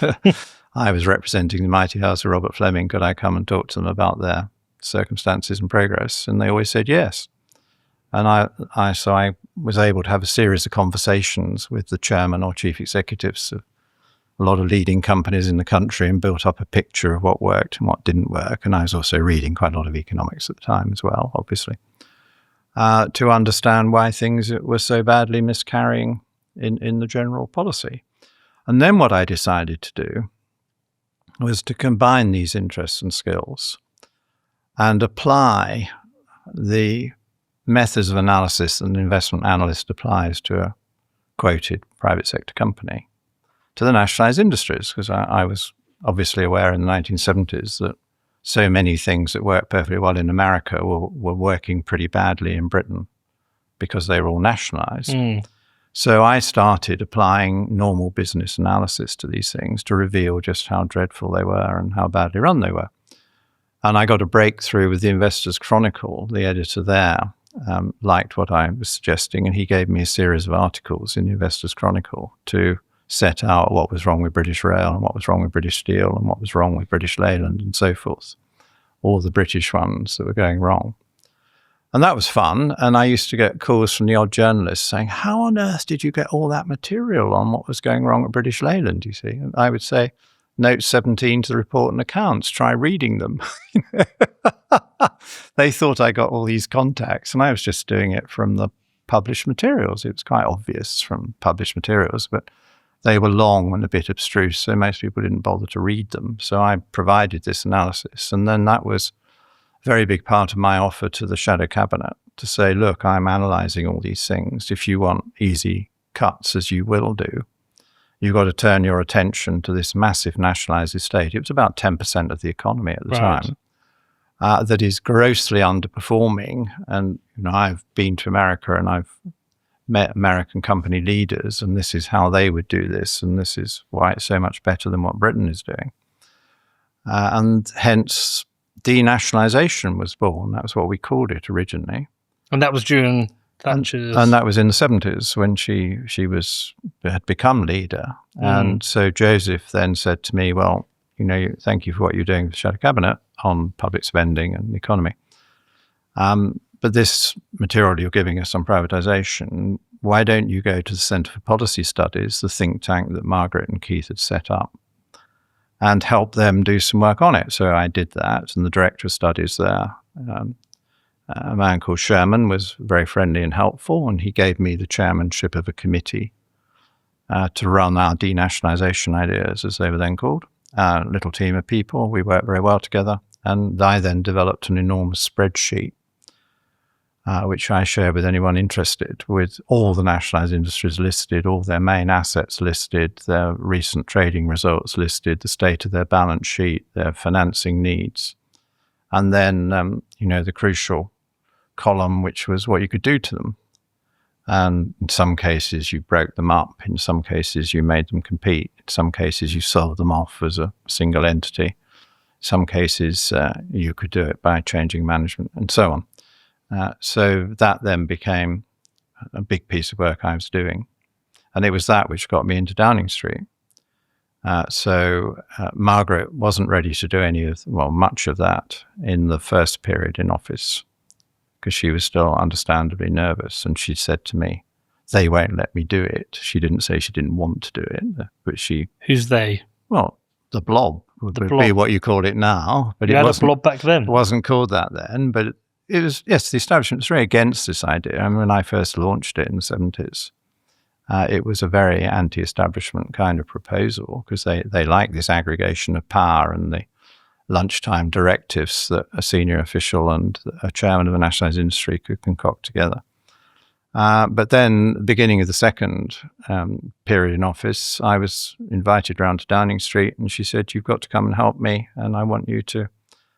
I was representing the mighty house of Robert Fleming. Could I come and talk to them about their circumstances and progress? And they always said yes. And so I was able to have a series of conversations with the chairman or chief executives of a lot of leading companies in the country and built up a picture of what worked and what didn't work. And I was also reading quite a lot of economics at the time as well, obviously, to understand why things were so badly miscarrying in the general policy. And then what I decided to do was to combine these interests and skills and apply the methods of analysis that an investment analyst applies to a quoted private sector company to the nationalized industries, because I was obviously aware in the 1970s that so many things that worked perfectly well in America were working pretty badly in Britain because they were all nationalized. So I started applying normal business analysis to these things to reveal just how dreadful they were and how badly run they were. And I got a breakthrough with the Investors Chronicle. The editor there liked what I was suggesting, and he gave me a series of articles in the Investors Chronicle to set out what was wrong with British Rail and what was wrong with British Steel and what was wrong with British Leyland and so forth, all the British ones that were going wrong. And that was fun. And I used to get calls from the odd journalists saying, "How on earth did you get all that material on what was going wrong at British Leyland?" You see, and I would say, "Note 17 to the report and accounts, try reading them." They thought I got all these contacts, and I was just doing it from the published materials. It was quite obvious from published materials, but they were long and a bit abstruse, so most people didn't bother to read them. So I provided this analysis, and then that was a very big part of my offer to the Shadow Cabinet to say, look, I'm analysing all these things. If you want easy cuts, as you will do, you've got to turn your attention to this massive nationalised estate. It was about 10% of the economy at the time. That is grossly underperforming. And I've been to America and I've met American company leaders, and this is how they would do this, and this is why it's so much better than what Britain is doing. And hence, denationalisation was born. That was what we called it originally. And that was during Thatcher's... And that was in the 70s when she had become leader. And so Joseph then said to me, well, thank you for what you're doing with the Shadow Cabinet on public spending and the economy. But this material you're giving us on privatisation, why don't you go to the Centre for Policy Studies, the think tank that Margaret and Keith had set up, and help them do some work on it? So I did that, and the Director of Studies there, a man called Sherman, was very friendly and helpful, and he gave me the chairmanship of a committee to run our denationalisation ideas, as they were then called. A little team of people. We worked very well together, and I then developed an enormous spreadsheet which I share with anyone interested, with all the nationalised industries listed, all their main assets listed, their recent trading results listed, the state of their balance sheet, their financing needs, and then, the crucial column, which was what you could do to them. And in some cases, you broke them up. In some cases, you made them compete. In some cases, you sold them off as a single entity. In some cases, you could do it by changing management and so on. So that then became a big piece of work I was doing. And it was that which got me into Downing Street. So Margaret wasn't ready to do much of that in the first period in office, because she was still understandably nervous. And she said to me, they won't let me do it. She didn't say she didn't want to do it, but she... Who's they? Well, the blob would be what you call it now. But you had a blob back then? It wasn't called that then, but it was, yes, the establishment was very against this idea. I mean, when I first launched it in the 70s, it was a very anti-establishment kind of proposal, because they like this aggregation of power and the lunchtime directives that a senior official and a chairman of a nationalised industry could concoct together. But then, beginning of the second period in office, I was invited round to Downing Street, and she said, you've got to come and help me, and I want you to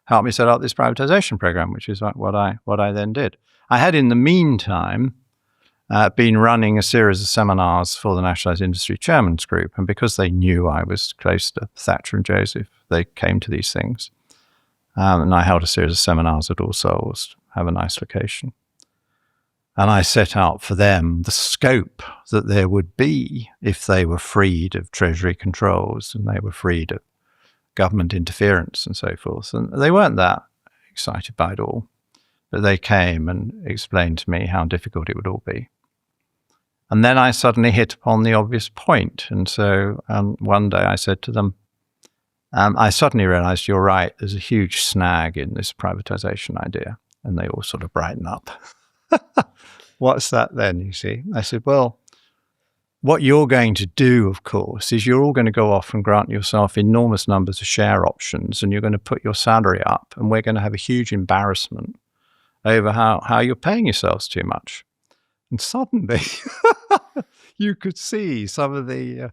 help me set up this privatisation programme, which is what I then did. I had, in the meantime, been running a series of seminars for the Nationalised Industry Chairman's Group, and because they knew I was close to Thatcher and Joseph, they came to these things. And I held a series of seminars at All Souls, have a nice location. And I set out for them the scope that there would be if they were freed of Treasury controls and they were freed of government interference and so forth. And they weren't that excited by it all, but they came and explained to me how difficult it would all be. And then I suddenly hit upon the obvious point. And so one day I said to them, I suddenly realized, you're right, there's a huge snag in this privatization idea. And they all sort of brighten up. What's that then, you see? I said, well, what you're going to do, of course, is you're all going to go off and grant yourself enormous numbers of share options, and you're going to put your salary up, and we're going to have a huge embarrassment over how you're paying yourselves too much. And suddenly, you could see some of the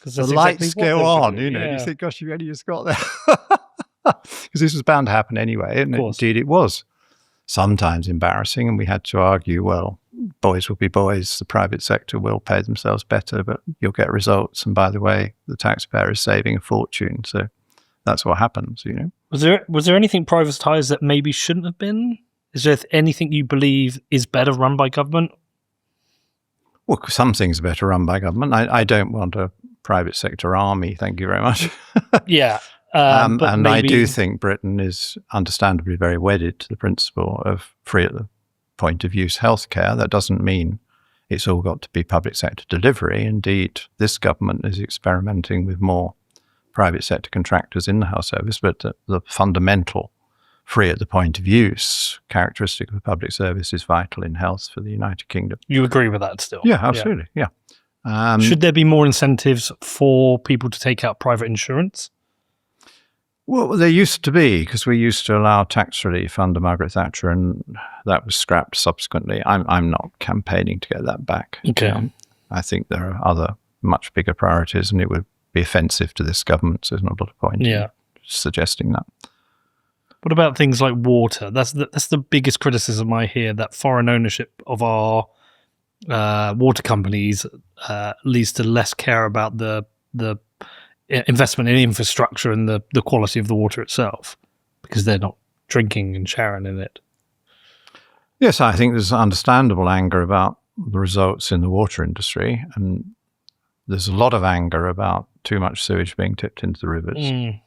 lights go on, You think, gosh, you only just got there. Because this was bound to happen anyway, and indeed it was. Sometimes embarrassing, and we had to argue, well, boys will be boys, the private sector will pay themselves better, but you'll get results. And by the way, the taxpayer is saving a fortune. So that's what happens, Was there anything privatised that maybe shouldn't have been? Is there anything you believe is better run by government? Well, some things are better run by government. I don't want a private sector army, thank you very much. Yeah. But and maybe... I do think Britain is understandably very wedded to the principle of free at the point of use healthcare. That doesn't mean it's all got to be public sector delivery. Indeed, this government is experimenting with more private sector contractors in the health service, but the fundamental free at the point of use characteristic of the public service is vital in health for the United Kingdom. You agree with that still? Yeah, absolutely. Yeah. Should there be more incentives for people to take out private insurance? Well, there used to be, because we used to allow tax relief under Margaret Thatcher, and that was scrapped subsequently. I'm not campaigning to get that back. Okay. I think there are other much bigger priorities, and it would be offensive to this government, so there's not a lot of point in suggesting that. What about things like water? That's the biggest criticism I hear, that foreign ownership of our water companies leads to less care about the investment in infrastructure and the quality of the water itself, because they're not drinking and sharing in it. Yes, I think there's understandable anger about the results in the water industry, and there's a lot of anger about too much sewage being tipped into the rivers.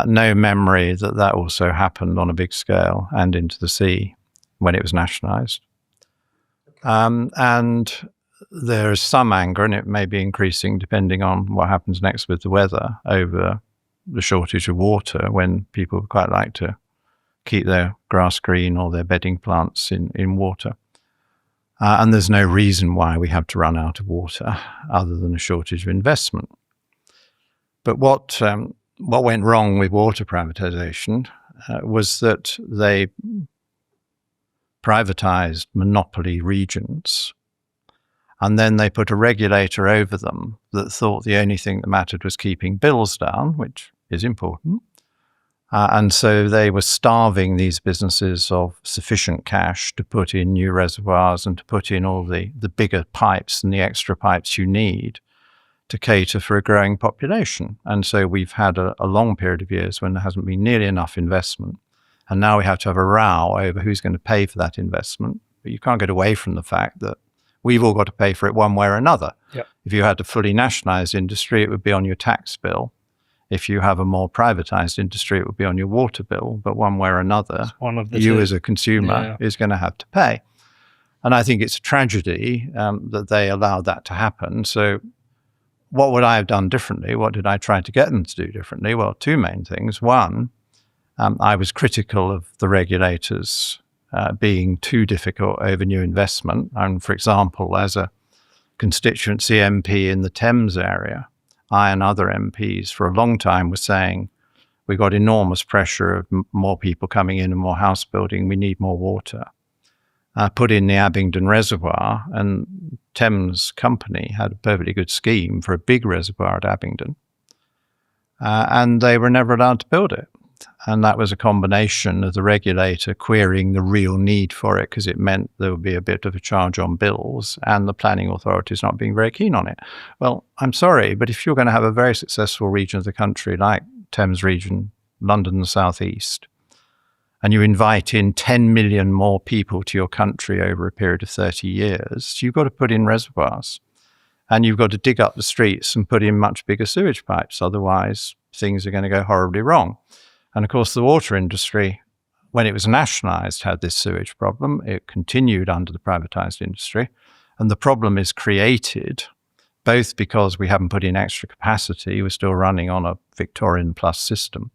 No memory that also happened on a big scale and into the sea when it was nationalised. And there is some anger, and it may be increasing depending on what happens next with the weather, over the shortage of water, when people quite like to keep their grass green or their bedding plants in water. And there's no reason why we have to run out of water other than a shortage of investment. But what went wrong with water privatisation was that they privatized monopoly regions. And then they put a regulator over them that thought the only thing that mattered was keeping bills down, which is important. And so they were starving these businesses of sufficient cash to put in new reservoirs and to put in all the bigger pipes and the extra pipes you need to cater for a growing population. And so we've had a long period of years when there hasn't been nearly enough investment. And now we have to have a row over who's going to pay for that investment. But you can't get away from the fact that we've all got to pay for it one way or another. Yep. If you had a fully nationalized industry, it would be on your tax bill. If you have a more privatized industry, it would be on your water bill. But one way or another, you as a consumer is going to have to pay. And I think it's a tragedy that they allowed that to happen. So what would I have done differently? What did I try to get them to do differently? Well, two main things. One, I was critical of the regulators being too difficult over new investment. And for example, as a constituency MP in the Thames area, I and other MPs for a long time were saying, we got enormous pressure of more people coming in and more house building, we need more water. Put in the Abingdon Reservoir, and Thames Company had a perfectly good scheme for a big reservoir at Abingdon. And they were never allowed to build it. And that was a combination of the regulator querying the real need for it because it meant there would be a bit of a charge on bills and the planning authorities not being very keen on it. Well, I'm sorry, but if you're going to have a very successful region of the country like Thames region, London and the South East, and you invite in 10 million more people to your country over a period of 30 years, you've got to put in reservoirs. And you've got to dig up the streets and put in much bigger sewage pipes. Otherwise, things are going to go horribly wrong. And of course, the water industry, when it was nationalized, had this sewage problem. It continued under the privatized industry. And the problem is created both because we haven't put in extra capacity, we're still running on a Victorian plus system,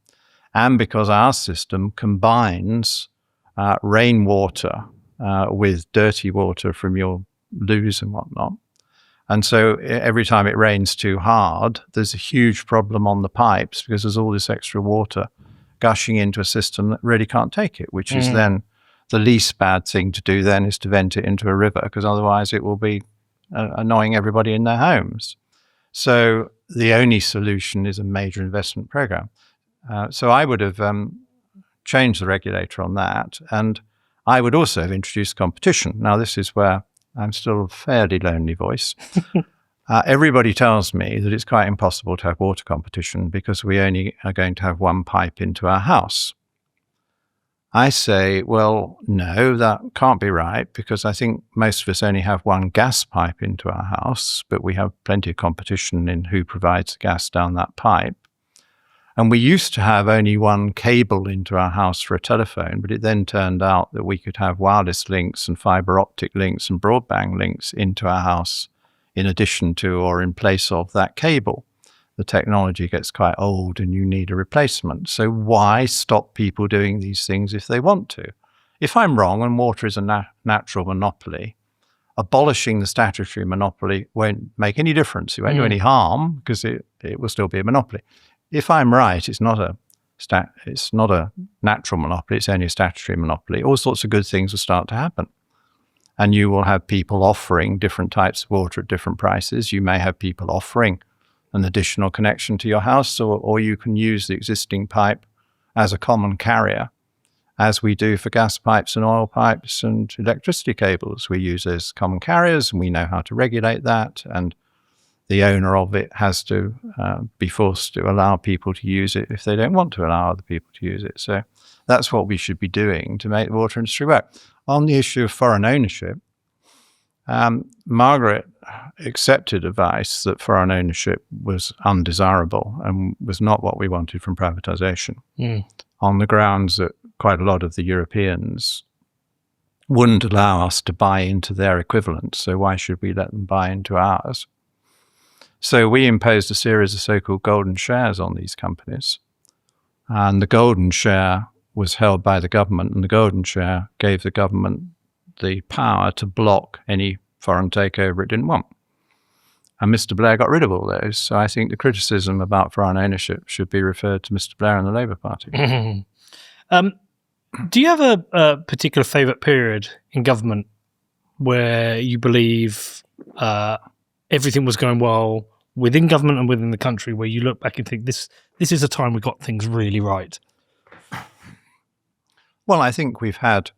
and because our system combines rainwater with dirty water from your loos and whatnot. And so every time it rains too hard, there's a huge problem on the pipes because there's all this extra water gushing into a system that really can't take it, which is then the least bad thing to do then is to vent it into a river, because otherwise it will be annoying everybody in their homes. So the only solution is a major investment program. So I would have changed the regulator on that, and I would also have introduced competition. Now, this is where I'm still a fairly lonely voice. Everybody tells me that it's quite impossible to have water competition because we only are going to have one pipe into our house. I say, well, no, that can't be right, because I think most of us only have one gas pipe into our house, but we have plenty of competition in who provides the gas down that pipe. And we used to have only one cable into our house for a telephone, but it then turned out that we could have wireless links and fiber optic links and broadband links into our house in addition to or in place of that cable. The technology gets quite old and you need a replacement. So why stop people doing these things if they want to? If I'm wrong and water is a natural monopoly, abolishing the statutory monopoly won't make any difference. It won't do any harm because it will still be a monopoly. If I'm right, it's not a natural monopoly, it's only a statutory monopoly. All sorts of good things will start to happen. And you will have people offering different types of water at different prices. You may have people offering an additional connection to your house, or you can use the existing pipe as a common carrier, as we do for gas pipes and oil pipes and electricity cables. We use as common carriers, and we know how to regulate that. And the owner of it has to be forced to allow people to use it if they don't want to allow other people to use it. So that's what we should be doing to make the water industry work. On the issue of foreign ownership, Margaret accepted advice that foreign ownership was undesirable and was not what we wanted from privatization, on the grounds that quite a lot of the Europeans wouldn't allow us to buy into their equivalents, so why should we let them buy into ours? So we imposed a series of so-called golden shares on these companies, and the golden share was held by the government, and the golden share gave the government the power to block any foreign takeover it didn't want. And Mr. Blair got rid of all those. So I think the criticism about foreign ownership should be referred to Mr. Blair and the Labour Party. Do you have a particular favourite period in government where you believe everything was going well within government and within the country, where you look back and think this is a time we got things really right? Well, I think we've had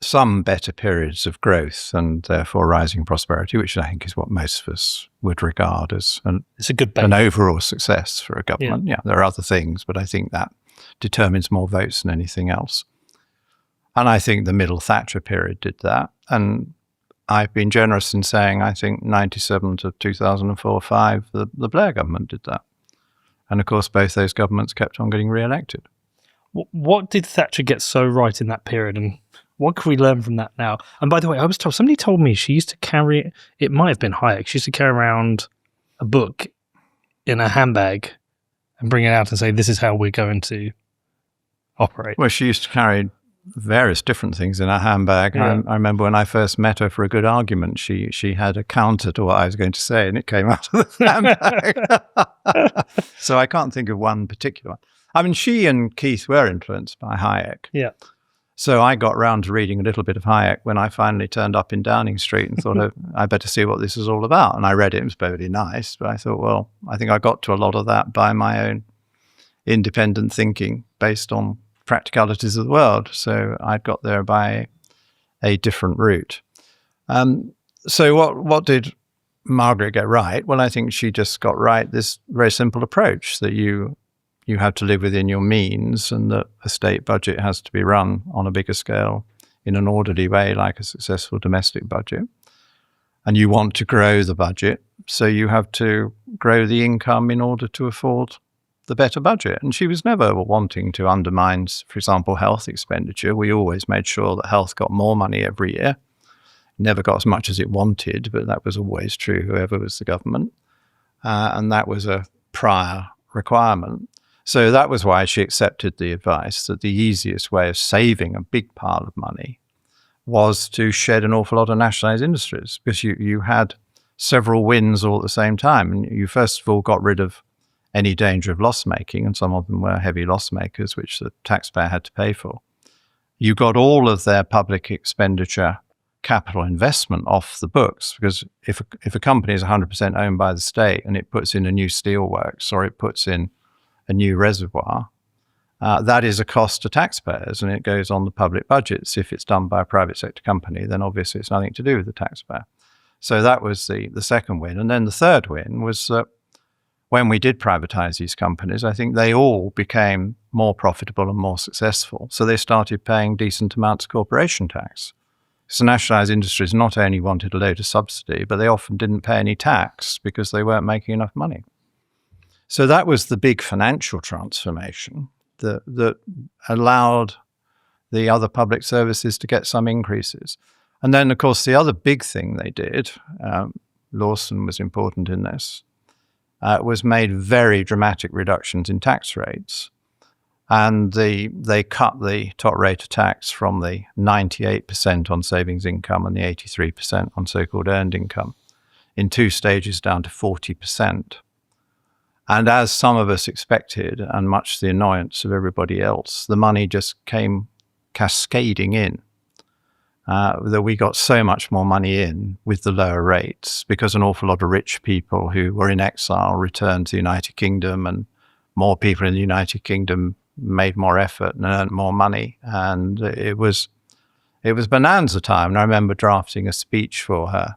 some better periods of growth and therefore rising prosperity, which I think is what most of us would regard as It's a good an overall success for a government. Yeah, there are other things, but I think that determines more votes than anything else. And I think the middle Thatcher period did that. And I've been generous in saying I think 97 to 2004-05, the Blair government did that. And of course, both those governments kept on getting re-elected. What did Thatcher get so right in that period, and what can we learn from that now? And by the way, somebody told me she used to carry, it might have been Hayek, she used to carry around a book in a handbag and bring it out and say, this is how we're going to operate. Well, she used to carry various different things in her handbag. Yeah. I remember when I first met her for a good argument, she had a counter to what I was going to say, and it came out of the handbag. So I can't think of one particular one. I mean, she and Keith were influenced by Hayek. Yeah. So I got round to reading a little bit of Hayek when I finally turned up in Downing Street and thought, I better see what this is all about. And I read it. It was very nice. But I thought, well, I think I got to a lot of that by my own independent thinking based on practicalities of the world. So I'd got there by a different route. So what did Margaret get right? Well, I think she just got right this very simple approach that you have to live within your means, and that a state budget has to be run on a bigger scale in an orderly way, like a successful domestic budget. And you want to grow the budget, so you have to grow the income in order to afford the better budget. And she was never wanting to undermine, for example, health expenditure. We always made sure that health got more money every year. Never got as much as it wanted, but that was always true, whoever was the government. And that was a prior requirement. So that was why she accepted the advice that the easiest way of saving a big pile of money was to shed an awful lot of nationalised industries, because you had several wins all at the same time. And you first of all got rid of any danger of loss making, and some of them were heavy loss makers, which the taxpayer had to pay for. You got all of their public expenditure capital investment off the books, because if a company is 100% owned by the state and it puts in a new steelworks or it puts in a new reservoir, that is a cost to taxpayers, and it goes on the public budgets. If it's done by a private sector company, then obviously it's nothing to do with the taxpayer. So that was the second win. And then the third win was that when we did privatize these companies, I think they all became more profitable and more successful. So they started paying decent amounts of corporation tax. So nationalized industries not only wanted a load of subsidy, but they often didn't pay any tax because they weren't making enough money. So that was the big financial transformation that allowed the other public services to get some increases. And then, of course, the other big thing they did, Lawson was important in this, was made very dramatic reductions in tax rates. And they cut the top rate of tax from the 98% on savings income and the 83% on so-called earned income in two stages down to 40%. And as some of us expected, and much to the annoyance of everybody else, the money just came cascading in. That we got so much more money in with the lower rates because an awful lot of rich people who were in exile returned to the United Kingdom, and more people in the United Kingdom made more effort and earned more money. And it was bonanza time. And I remember drafting a speech for her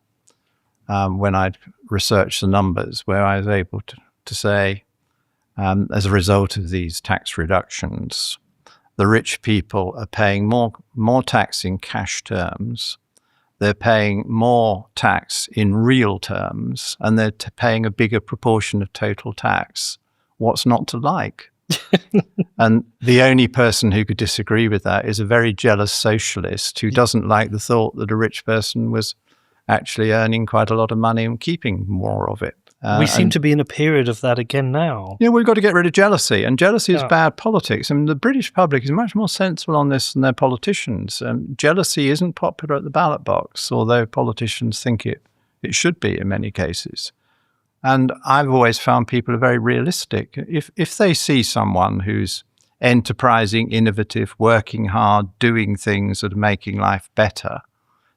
when I'd researched the numbers, where I was able to say, as a result of these tax reductions, the rich people are paying more tax in cash terms. They're paying more tax in real terms, and they're paying a bigger proportion of total tax. What's not to like? And the only person who could disagree with that is a very jealous socialist who doesn't like the thought that a rich person was actually earning quite a lot of money and keeping more of it. We seem to be in a period of that again now. Yeah, we've got to get rid of jealousy, and jealousy is bad politics. I mean, the British public is much more sensible on this than their politicians. Jealousy isn't popular at the ballot box, although politicians think it should be in many cases. And I've always found people are very realistic. If they see someone who's enterprising, innovative, working hard, doing things that are making life better,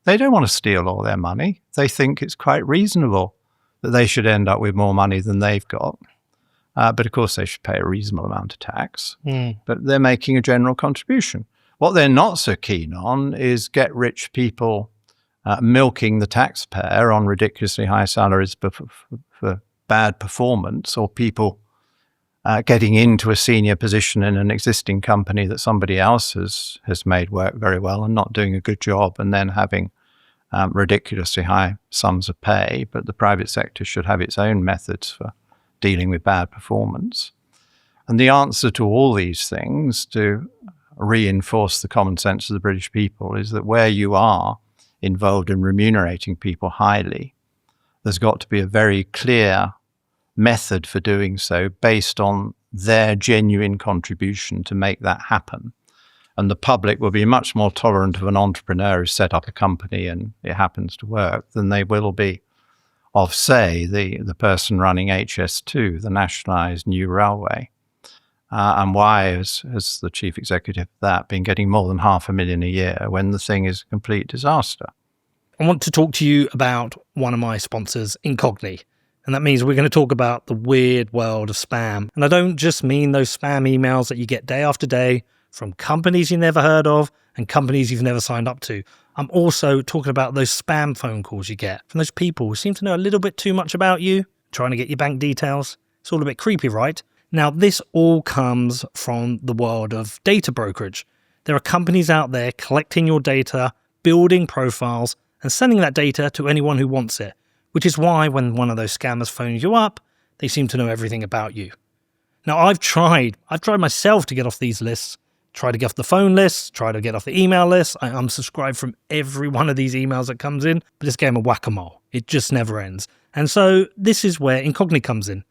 they don't want to steal all their money. They think it's quite reasonable that they should end up with more money than they've got. But of course, they should pay a reasonable amount of tax. But they're making a general contribution. What they're not so keen on is get rich people milking the taxpayer on ridiculously high salaries for bad performance, or people getting into a senior position in an existing company that somebody else has made work very well and not doing a good job, and then having ridiculously high sums of pay. But the private sector should have its own methods for dealing with bad performance. And the answer to all these things, to reinforce the common sense of the British people, is that where you are involved in remunerating people highly, there's got to be a very clear method for doing so based on their genuine contribution to make that happen. And the public will be much more tolerant of an entrepreneur who set up a company and it happens to work than they will be of, say, the person running HS2, the nationalised new railway. And why has the chief executive of that been getting more than $500,000 a year when the thing is a complete disaster? I want to talk to you about one of my sponsors, Incogni. And that means we're going to talk about the weird world of spam. And I don't just mean those spam emails that you get day after day from companies you never heard of and companies you've never signed up to. I'm also talking about those spam phone calls you get from those people who seem to know a little bit too much about you, trying to get your bank details. It's all a bit creepy, right? Now, this all comes from the world of data brokerage. There are companies out there collecting your data, building profiles, and sending that data to anyone who wants it, which is why when one of those scammers phones you up, they seem to know everything about you. Now, I've tried myself to get off these lists, try to get off the phone lists, try to get off the email lists. I unsubscribe from every one of these emails that comes in, but this game of whack-a-mole, it just never ends. And so this is where Incogni comes in.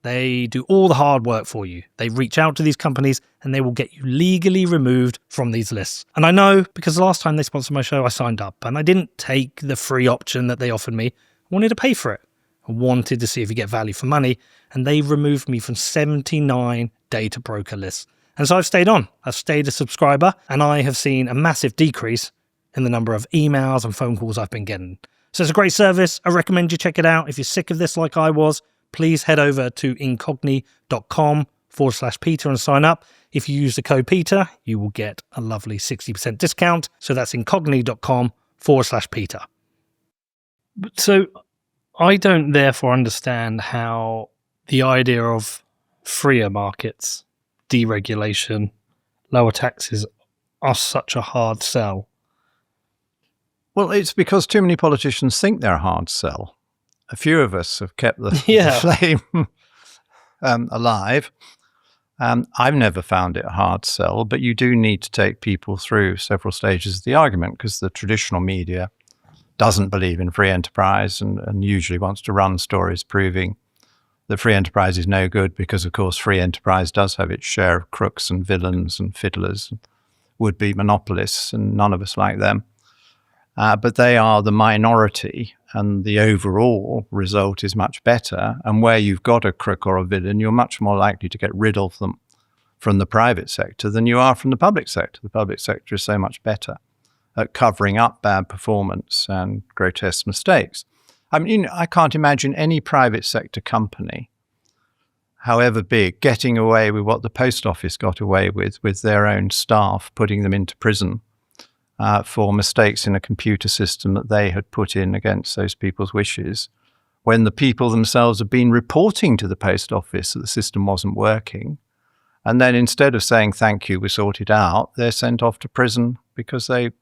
They do all the hard work for you. They reach out to these companies and they will get you legally removed from these lists. And I know because the last time they sponsored my show, I signed up and I didn't take the free option that they offered me. I wanted to pay for it. I wanted to see if you get value for money. And they removed me from 79 data broker lists. And so I've stayed on. I've stayed a subscriber and I have seen a massive decrease in the number of emails and phone calls I've been getting. So it's a great service. I recommend you check it out. If you're sick of this like I was, please head over to incogni.com/Peter and sign up. If you use the code Peter, you will get a lovely 60% discount. So that's incogni.com/Peter. So I don't therefore understand how the idea of freer markets, deregulation, lower taxes are such a hard sell. Well, it's because too many politicians think they're a hard sell. A few of us have kept the flame alive. I've never found it a hard sell, but you do need to take people through several stages of the argument because the traditional media doesn't believe in free enterprise and usually wants to run stories proving that free enterprise is no good because, of course, free enterprise does have its share of crooks and villains and fiddlers, and would-be monopolists, and none of us like them. But they are the minority, and the overall result is much better. And where you've got a crook or a villain, you're much more likely to get rid of them from the private sector than you are from the public sector. The public sector is so much better at covering up bad performance and grotesque mistakes. I mean, I can't imagine any private sector company, however big, getting away with what the post office got away with their own staff, putting them into prison for mistakes in a computer system that they had put in against those people's wishes, when the people themselves have been reporting to the post office that the system wasn't working. And then instead of saying, thank you, we sorted out, they're sent off to prison because they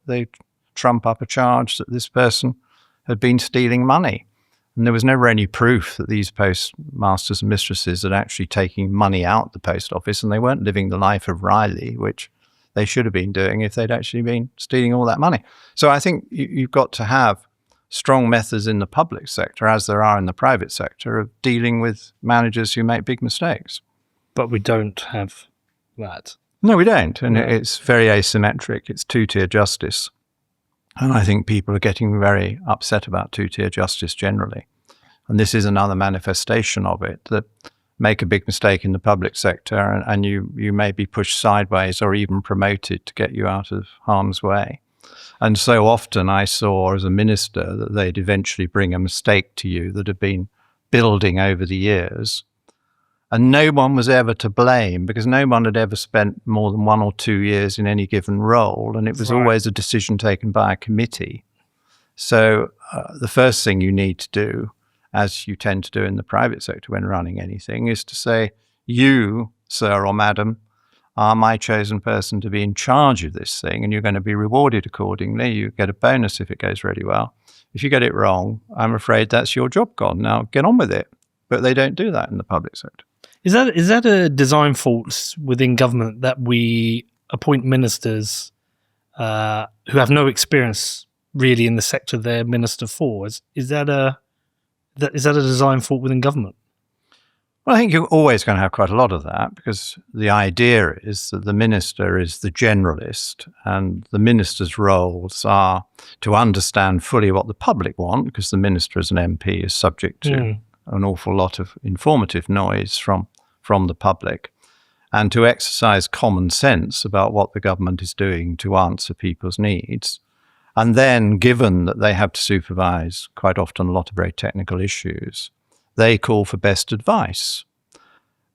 trump up a charge that this person had been stealing money. And there was never any proof that these postmasters and mistresses had actually taken money out the post office, and they weren't living the life of Riley, which they should have been doing if they'd actually been stealing all that money. So I think you've got to have strong methods in the public sector, as there are in the private sector, of dealing with managers who make big mistakes. But we don't have that. No, we don't. And it's very asymmetric. It's two-tier justice. And I think people are getting very upset about two-tier justice generally. And this is another manifestation of it, that make a big mistake in the public sector and you may be pushed sideways or even promoted to get you out of harm's way. And so often I saw as a minister that they'd eventually bring a mistake to you that had been building over the years. And no one was ever to blame because no one had ever spent more than 1 or 2 years in any given role. And it was always a decision taken by a committee. So the first thing you need to do, as you tend to do in the private sector when running anything, is to say, you, sir or madam, are my chosen person to be in charge of this thing, and you're going to be rewarded accordingly. You get a bonus if it goes really well. If you get it wrong, I'm afraid that's your job gone. Now get on with it. But they don't do that in the public sector. Is that a design fault within government that we appoint ministers who have no experience really in the sector they're minister for? Is that a design fault within government? Well, I think you're always going to have quite a lot of that because the idea is that the minister is the generalist and the minister's roles are to understand fully what the public want because the minister as an MP is subject to an awful lot of informative noise from the public, and to exercise common sense about what the government is doing to answer people's needs. And then, given that they have to supervise quite often a lot of very technical issues, they call for best advice.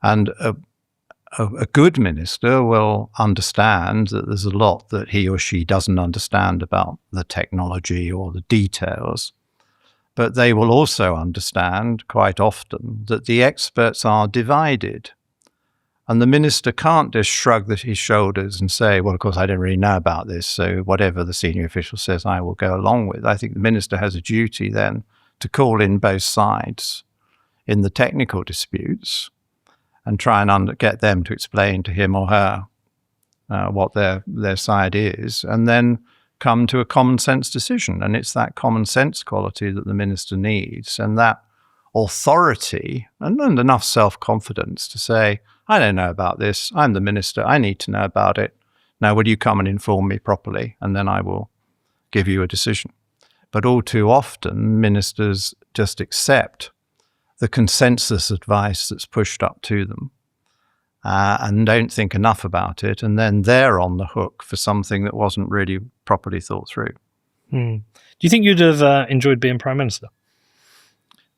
And a good minister will understand that there's a lot that he or she doesn't understand about the technology or the details. But they will also understand quite often that the experts are divided. And the minister can't just shrug his shoulders and say, well, of course, I don't really know about this, so whatever the senior official says, I will go along with. I think the minister has a duty then to call in both sides in the technical disputes and try and get them to explain to him or her what their side is, and then come to a common sense decision. And it's that common sense quality that the minister needs, and that authority and enough self-confidence to say, I don't know about this, I'm the minister, I need to know about it. Now, will you come and inform me properly? And then I will give you a decision. But all too often, ministers just accept the consensus advice that's pushed up to them and don't think enough about it, and then they're on the hook for something that wasn't really properly thought through. Do you think you'd have enjoyed being Prime Minister?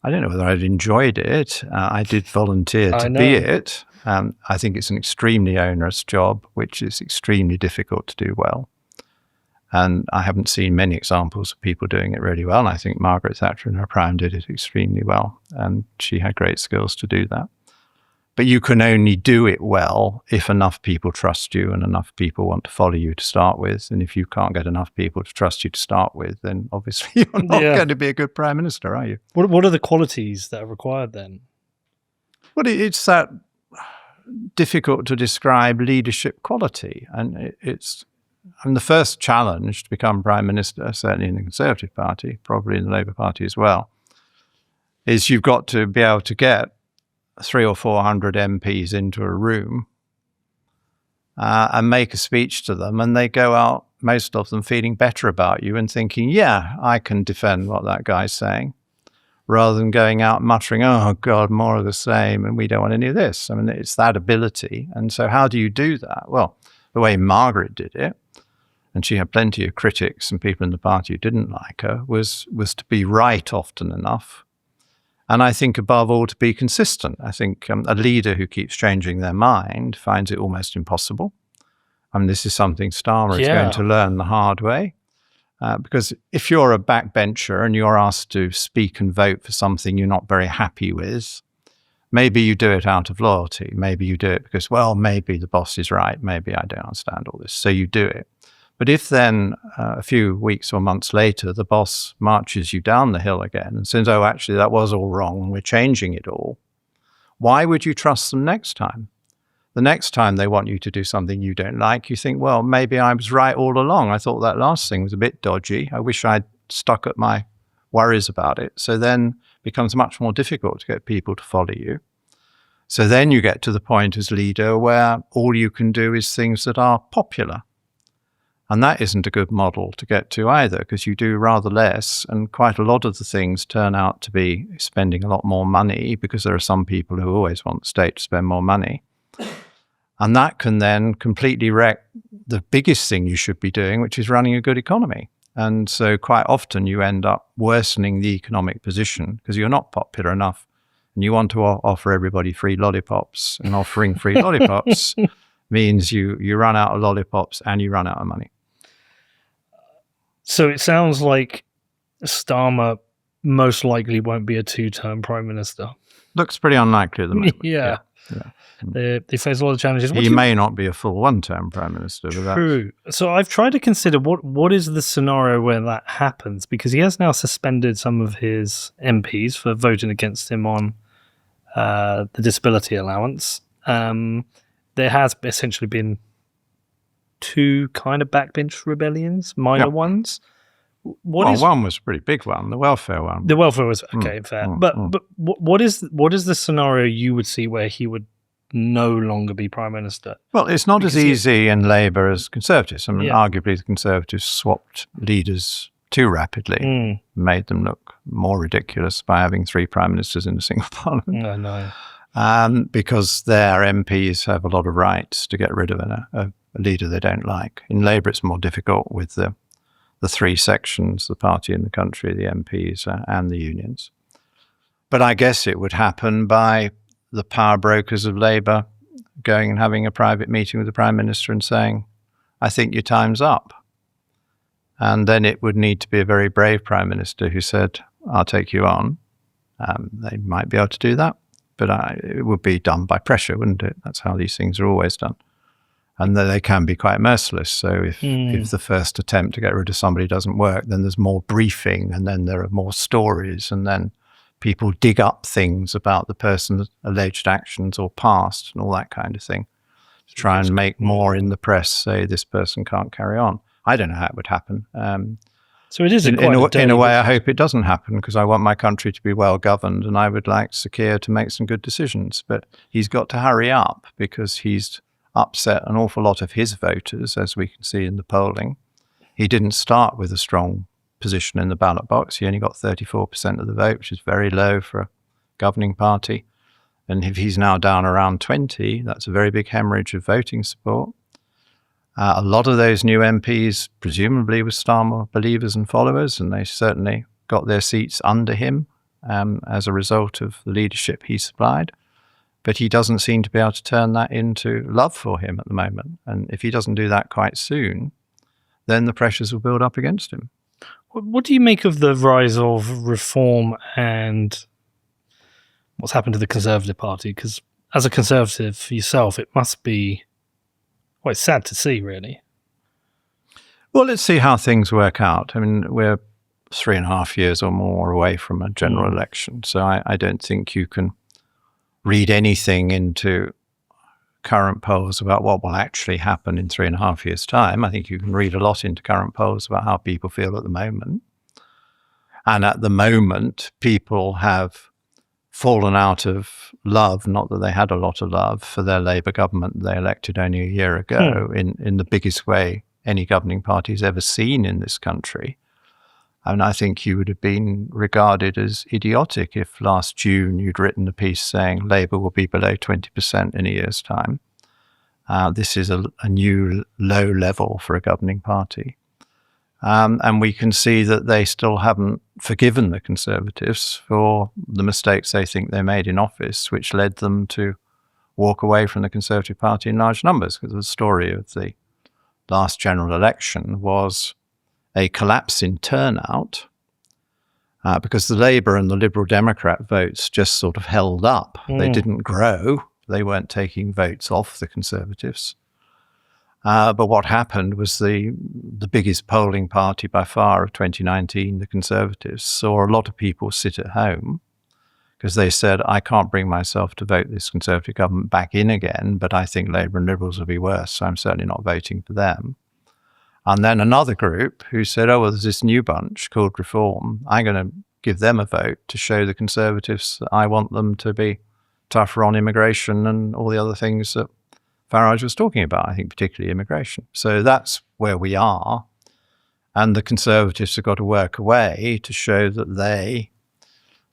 I don't know whether I'd enjoyed it. I did volunteer to be it. I think it's an extremely onerous job, which is extremely difficult to do well. And I haven't seen many examples of people doing it really well. And I think Margaret Thatcher in her prime did it extremely well. And she had great skills to do that. But you can only do it well if enough people trust you and enough people want to follow you to start with. And if you can't get enough people to trust you to start with, then obviously you're not going to be a good prime minister, are you? What are the qualities that are required then? Well, it's that difficult to describe leadership quality. And the first challenge to become prime minister, certainly in the Conservative Party, probably in the Labour Party as well, is you've got to be able to get 300 or 400 MPs into a room and make a speech to them, and they go out, most of them, feeling better about you and thinking, yeah, I can defend what that guy's saying, rather than going out muttering, oh, God, more of the same, and we don't want any of this. I mean, it's that ability. And so how do you do that? Well, the way Margaret did it, and she had plenty of critics and people in the party who didn't like her, was to be right often enough. And I think, above all, to be consistent. I think a leader who keeps changing their mind finds it almost impossible. I mean, this is something Starmer is going to learn the hard way. Because if you're a backbencher and you're asked to speak and vote for something you're not very happy with, maybe you do it out of loyalty. Maybe you do it because, well, maybe the boss is right. Maybe I don't understand all this. So you do it. But if then a few weeks or months later, the boss marches you down the hill again and says, oh, actually, that was all wrong and we're changing it all, why would you trust them next time? The next time they want you to do something you don't like, you think, well, maybe I was right all along. I thought that last thing was a bit dodgy. I wish I'd stuck at my worries about it. So then it becomes much more difficult to get people to follow you. So then you get to the point as leader where all you can do is things that are popular. And that isn't a good model to get to either, because you do rather less, and quite a lot of the things turn out to be spending a lot more money, because there are some people who always want the state to spend more money. And that can then completely wreck the biggest thing you should be doing, which is running a good economy. And so quite often you end up worsening the economic position because you're not popular enough. And you want to offer everybody free lollipops, and offering free lollipops means you run out of lollipops and you run out of money. So it sounds like Starmer most likely won't be a 2-term prime minister. Looks pretty unlikely at the moment. Yeah. They face a lot of challenges. He may not be a full 1-term prime minister. But true. So I've tried to consider what is the scenario where that happens, because he has now suspended some of his MPs for voting against him on the disability allowance. There has essentially been 2 kind of backbench rebellions, minor ones. One was a pretty big one, the welfare one. The welfare was okay, fair. But what is the scenario you would see where he would no longer be prime minister? Well, it's not as easy in Labour as Conservatives. I mean, arguably the Conservatives swapped leaders too rapidly, made them look more ridiculous by having 3 prime ministers in a single parliament. I know. Because their MPs have a lot of rights to get rid of a leader they don't like. In Labour, it's more difficult with the 3 sections, the party in the country, the MPs and the unions. But I guess it would happen by the power brokers of Labour going and having a private meeting with the Prime Minister and saying, I think your time's up. And then it would need to be a very brave Prime Minister who said, I'll take you on. They might be able to do that, but it would be done by pressure, wouldn't it? That's how these things are always done. And they can be quite merciless. So if the first attempt to get rid of somebody doesn't work, then there's more briefing, and then there are more stories, and then people dig up things about the person's alleged actions or past and all that kind of thing to try and make more in the press say this person can't carry on. I don't know how it would happen. So it is in a way, I hope it doesn't happen, because I want my country to be well governed, and I would like Sir Keir to make some good decisions. But he's got to hurry up, because he's upset an awful lot of his voters, as we can see in the polling. He didn't start with a strong position in the ballot box. He only got 34% of the vote, which is very low for a governing party. And if he's now down around 20, that's a very big hemorrhage of voting support. A lot of those new MPs presumably were Starmer believers and followers, and they certainly got their seats under him as a result of the leadership he supplied. But he doesn't seem to be able to turn that into love for him at the moment. And if he doesn't do that quite soon, then the pressures will build up against him. What do you make of the rise of reform and what's happened to the Conservative Party? Because as a Conservative yourself, it must be quite sad to see, really. Well, let's see how things work out. I mean, we're 3.5 years or more away from a general election, so I don't think you can read anything into current polls about what will actually happen in 3.5 years' time. I think you can read a lot into current polls about how people feel at the moment. And at the moment, people have fallen out of love, not that they had a lot of love, for their Labour government they elected only a year ago in the biggest way any governing party has ever seen in this country. And I think you would have been regarded as idiotic if last June you'd written a piece saying Labour will be below 20% in a year's time. This is a new low level for a governing party. And we can see that they still haven't forgiven the Conservatives for the mistakes they think they made in office, which led them to walk away from the Conservative Party in large numbers. Because the story of the last general election was a collapse in turnout because the Labour and the Liberal Democrat votes just sort of held up. They didn't grow. They weren't taking votes off the Conservatives. But what happened was the biggest polling party by far of 2019, the Conservatives, saw a lot of people sit at home because they said, I can't bring myself to vote this Conservative government back in again, but I think Labour and Liberals will be worse, so I'm certainly not voting for them. And then another group who said, oh, well, there's this new bunch called Reform. I'm going to give them a vote to show the Conservatives that I want them to be tougher on immigration and all the other things that Farage was talking about, I think particularly immigration. So that's where we are. And the Conservatives have got to work away to show that they,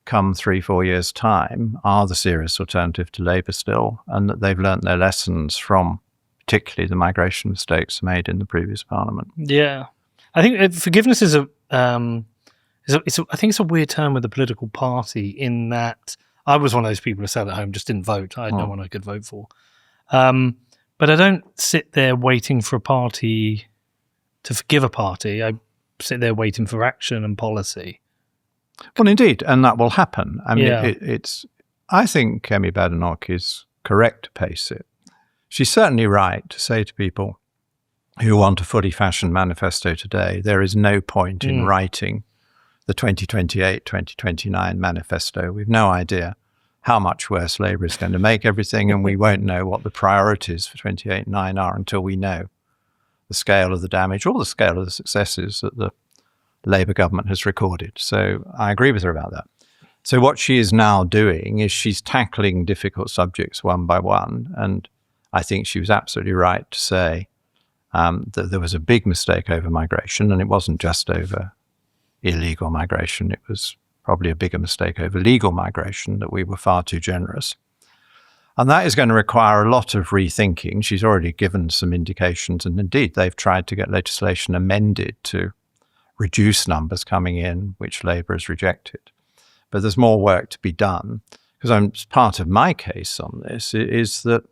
come 3-4 years' time, are the serious alternative to Labour still, and that they've learnt their lessons from particularly the migration mistakes made in the previous Parliament. Yeah. I think forgiveness is I think it's a weird term with the political party, in that I was one of those people who sat at home, just didn't vote. I had no one I could vote for. But I don't sit there waiting for a party to forgive a party. I sit there waiting for action and policy. Well, indeed, and that will happen. I mean, Yeah. I think Kemi Badenoch is correct to pace it. She's certainly right to say to people who want a fully fashioned manifesto today, there is no point in writing the 2028, 2029 manifesto. We've no idea how much worse Labour is going to make everything, and we won't know what the priorities for 28 and 9 are until we know the scale of the damage or the scale of the successes that the Labour government has recorded. So I agree with her about that. So what she is now doing is she's tackling difficult subjects one by one, and I think she was absolutely right to say that there was a big mistake over migration, and it wasn't just over illegal migration. It was probably a bigger mistake over legal migration, that we were far too generous. And that is going to require a lot of rethinking. She's already given some indications, and indeed they've tried to get legislation amended to reduce numbers coming in, which Labour has rejected. But there's more work to be done, because part of my case on this is that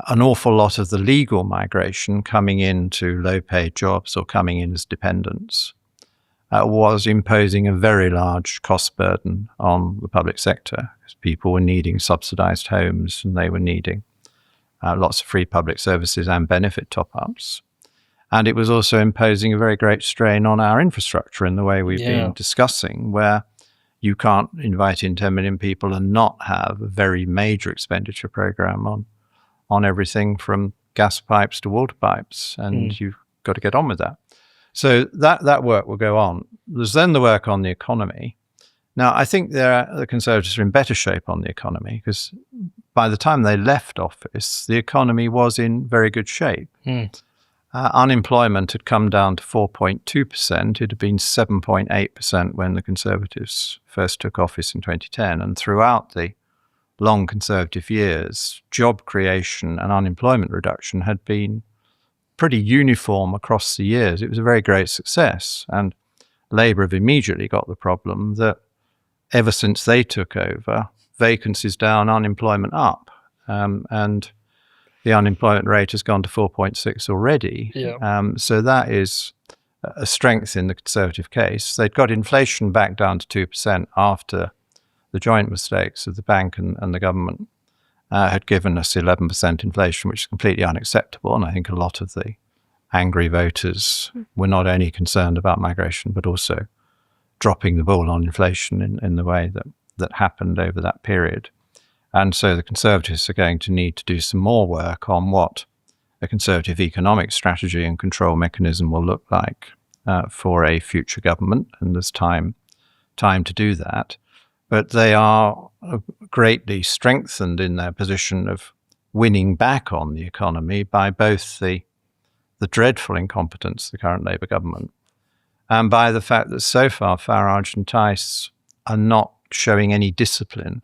an awful lot of the legal migration coming into low-paid jobs or coming in as dependents was imposing a very large cost burden on the public sector, because people were needing subsidised homes, and they were needing lots of free public services and benefit top-ups. And it was also imposing a very great strain on our infrastructure in the way we've been discussing, where you can't invite in 10 million people and not have a very major expenditure programme on everything from gas pipes to water pipes, and you've got to get on with that. So that work will go on. There's then the work on the economy. Now, I think the Conservatives are in better shape on the economy, because by the time they left office, the economy was in very good shape. Unemployment had come down to 4.2%. It had been 7.8% when the Conservatives first took office in 2010. And throughout the long Conservative years, job creation and unemployment reduction had been pretty uniform across the years. It was a very great success. And Labour have immediately got the problem that ever since they took over, vacancies down, unemployment up. And the unemployment rate has gone to 4.6 already. So that is a strength in the Conservative case. They'd got inflation back down to 2% after the joint mistakes of the bank and the government had given us 11% inflation, which is completely unacceptable. And I think a lot of the angry voters were not only concerned about migration, but also dropping the ball on inflation in the way that happened over that period. And so the Conservatives are going to need to do some more work on what a Conservative economic strategy and control mechanism will look like for a future government. And there's time to do that. But they are greatly strengthened in their position of winning back on the economy by both the dreadful incompetence of the current Labour government and by the fact that so far Farage and Tice are not showing any discipline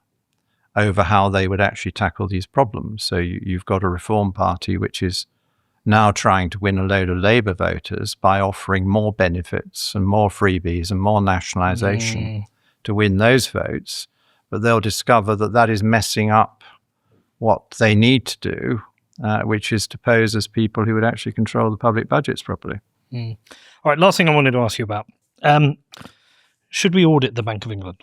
over how they would actually tackle these problems. So you've got a Reform Party which is now trying to win a load of Labour voters by offering more benefits and more freebies and more nationalisation to win those votes, but they'll discover that is messing up what they need to do, which is to pose as people who would actually control the public budgets properly. All right, last thing I wanted to ask you about. Should we audit the Bank of England?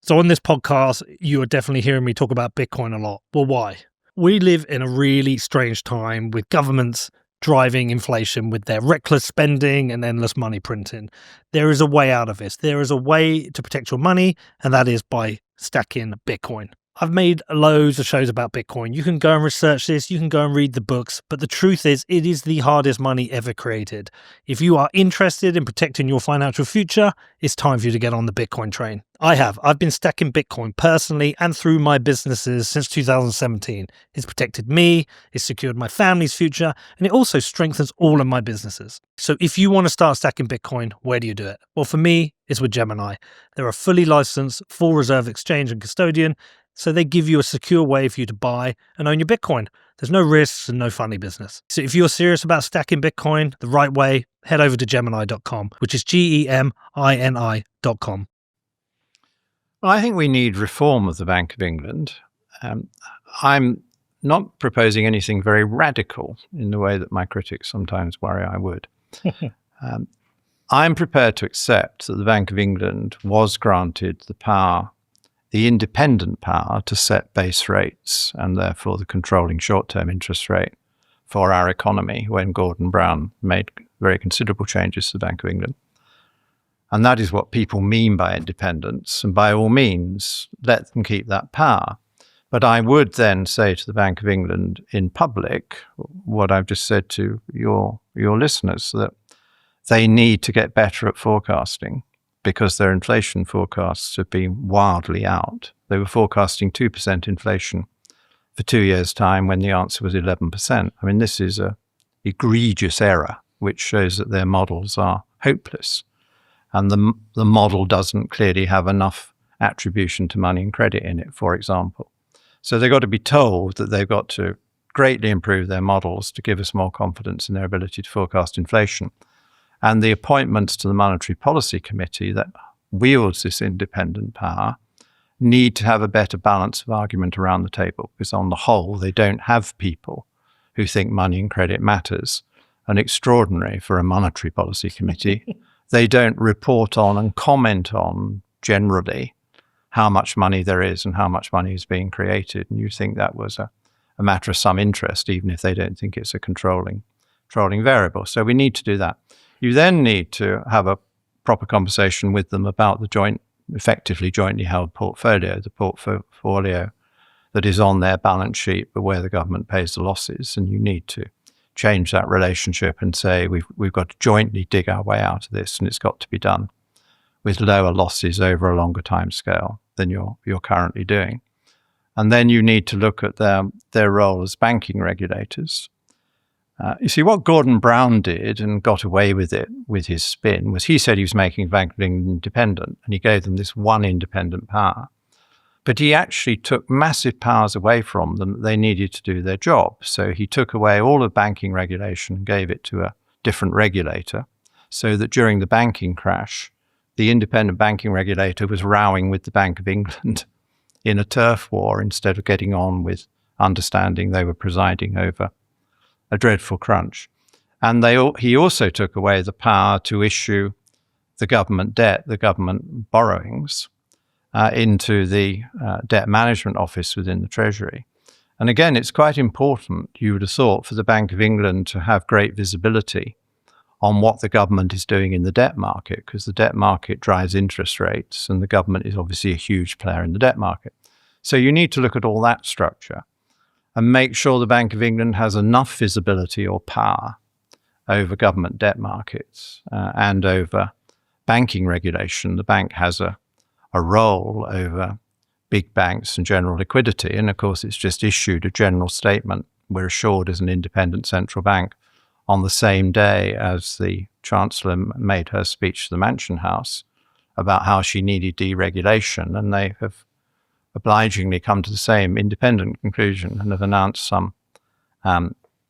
So on this podcast, you are definitely hearing me talk about Bitcoin a lot. Well, why? We live in a really strange time with governments driving inflation with their reckless spending and endless money printing. There is a way out of this. There is a way to protect your money, and that is by stacking Bitcoin. I've made loads of shows about Bitcoin. You can go and research this. You can go and read the books. But the truth is, it is the hardest money ever created. If you are interested in protecting your financial future, it's time for you to get on the Bitcoin train. I've been stacking Bitcoin personally and through my businesses since 2017. It's protected me, it's secured my family's future, and it also strengthens all of my businesses. So if you want to start stacking Bitcoin, where do you do it? Well, for me, it's with Gemini. They're a fully licensed, full reserve exchange and custodian, so they give you a secure way for you to buy and own your Bitcoin. There's no risks and no funny business. So if you're serious about stacking Bitcoin the right way, head over to Gemini.com, which is GEMINI.com. Well, I think we need reform of the Bank of England. I'm not proposing anything very radical in the way that my critics sometimes worry I would. I'm prepared to accept that the Bank of England was granted the power, the independent power to set base rates and therefore the controlling short-term interest rate for our economy when Gordon Brown made very considerable changes to the Bank of England. And that is what people mean by independence. And by all means, let them keep that power. But I would then say to the Bank of England in public what I've just said to your listeners, that they need to get better at forecasting, because their inflation forecasts have been wildly out. They were forecasting 2% inflation for 2 years' time when the answer was 11%. I mean, this is an egregious error, which shows that their models are hopeless. And the model doesn't clearly have enough attribution to money and credit in it, for example. So they've got to be told that they've got to greatly improve their models to give us more confidence in their ability to forecast inflation. And the appointments to the Monetary Policy Committee that wields this independent power need to have a better balance of argument around the table, because on the whole, they don't have people who think money and credit matters. And extraordinary for a Monetary Policy Committee, they don't report on and comment on generally how much money there is and how much money is being created. And you think that was a matter of some interest, even if they don't think it's a controlling variable. So we need to do that. You then need to have a proper conversation with them about the effectively jointly held portfolio, the portfolio that is on their balance sheet, but where the government pays the losses. And you need to change that relationship and say we've got to jointly dig our way out of this, and it's got to be done with lower losses over a longer time scale than you're currently doing. And then you need to look at their role as banking regulators. You see, what Gordon Brown did and got away with it with his spin was he said he was making Bank of England independent, and he gave them this one independent power. But he actually took massive powers away from them that they needed to do their job. So he took away all of banking regulation and gave it to a different regulator, so that during the banking crash, the independent banking regulator was rowing with the Bank of England in a turf war instead of getting on with understanding they were presiding over a dreadful crunch. And he also took away the power to issue the government debt, the government borrowings, into the debt management office within the Treasury. And again, it's quite important, you would have thought, for the Bank of England to have great visibility on what the government is doing in the debt market, because the debt market drives interest rates, and the government is obviously a huge player in the debt market. So you need to look at all that structure and make sure the Bank of England has enough visibility or power over government debt markets and over banking regulation. The bank has a role over big banks and general liquidity. And of course, it's just issued a general statement, we're assured as an independent central bank, on the same day as the Chancellor made her speech to the Mansion House about how she needed deregulation. And they have obligingly come to the same independent conclusion and have announced some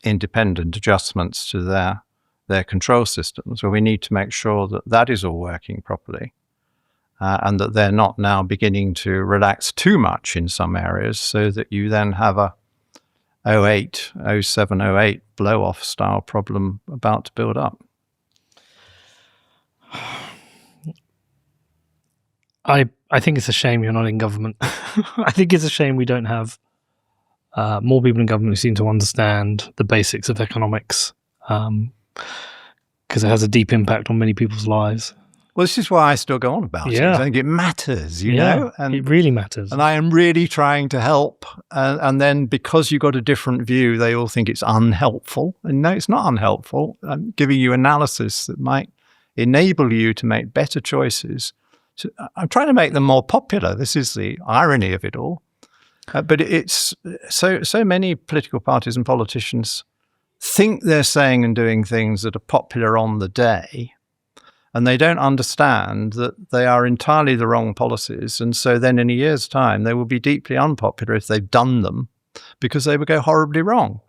independent adjustments to their control systems, where we need to make sure that that is all working properly and that they're not now beginning to relax too much in some areas, so that you then have a 07, 08 blow-off style problem about to build up. I think it's a shame you're not in government. I think it's a shame we don't have more people in government who seem to understand the basics of economics, because it has a deep impact on many people's lives. Well, this is why I still go on about it. Yeah. I think it matters, you know? It really matters. And I am really trying to help. And then because you've got a different view, they all think it's unhelpful. And no, it's not unhelpful. I'm giving you analysis that might enable you to make better choices. So I'm trying to make them more popular. This is the irony of it all. But it's so many political parties and politicians think they're saying and doing things that are popular on the day, and they don't understand that they are entirely the wrong policies. And so then in a year's time, they will be deeply unpopular if they've done them, because they would go horribly wrong.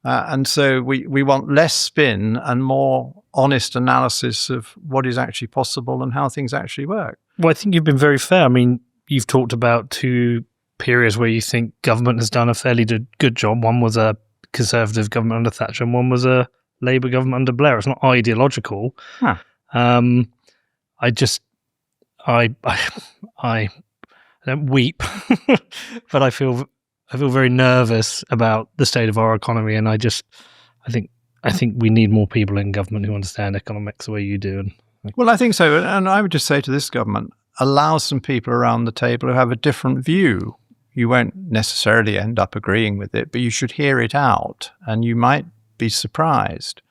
And so we want less spin and more honest analysis of what is actually possible and how things actually work. Well, I think you've been very fair. I mean, you've talked about two periods where you think government has done a fairly good job. One was a Conservative government under Thatcher, and one was a Labour government under Blair. It's not ideological. Huh. I don't weep, but I feel very nervous about the state of our economy, and I think we need more people in government who understand economics the way you do. Well, I think so, and I would just say to this government, allow some people around the table who have a different view. You won't necessarily end up agreeing with it, but you should hear it out, and you might be surprised,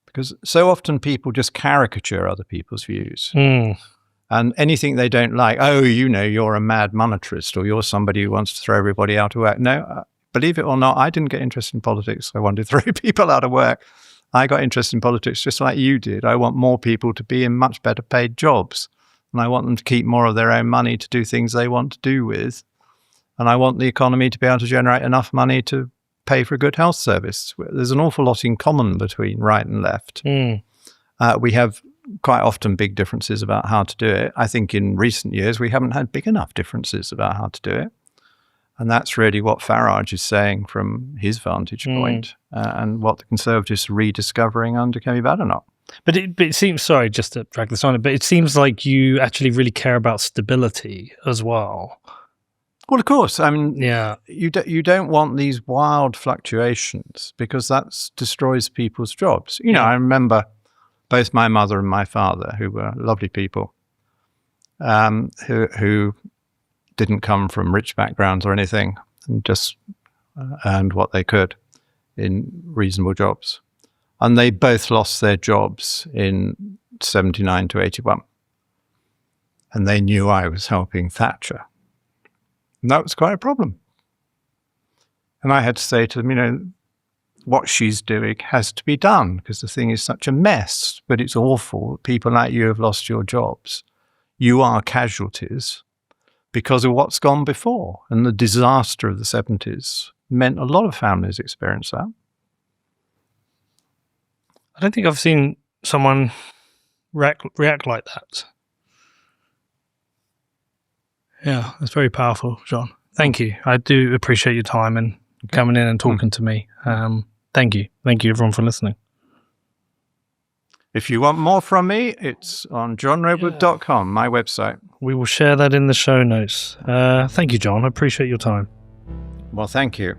because so often people just caricature other people's views. And anything they don't like, oh, you know, you're a mad monetarist, or you're somebody who wants to throw everybody out of work. No, believe it or not, I didn't get interested in politics. I wanted to throw people out of work. I got interested in politics just like you did. I want more people to be in much better paid jobs, and I want them to keep more of their own money to do things they want to do with. And I want the economy to be able to generate enough money to pay for a good health service. There's an awful lot in common between right and left. We have quite often big differences about how to do it. I think in recent years, we haven't had big enough differences about how to do it. And that's really what Farage is saying from his vantage point, and what the Conservatives are rediscovering under Kemi Badenoch. But it seems, sorry, just to drag this on, but it seems like you actually really care about stability as well. Well, of course. I mean, yeah, you don't want these wild fluctuations, because that destroys people's jobs. You know, I remember both my mother and my father, who were lovely people, who didn't come from rich backgrounds or anything, and just earned what they could in reasonable jobs. And they both lost their jobs in 79 to 81. And they knew I was helping Thatcher. And that was quite a problem. And I had to say to them, you know, what she's doing has to be done, because the thing is such a mess, but it's awful. People like you have lost your jobs. You are casualties because of what's gone before. And the disaster of the 70s meant a lot of families experienced that. I don't think I've seen someone react like that. Yeah, that's very powerful, John. Thank you. I do appreciate your time and coming in and talking to me. Thank you. Thank you, everyone, for listening. If you want more from me, it's on johnredwood.com, my website. We will share that in the show notes. Thank you, John. I appreciate your time. Well, thank you.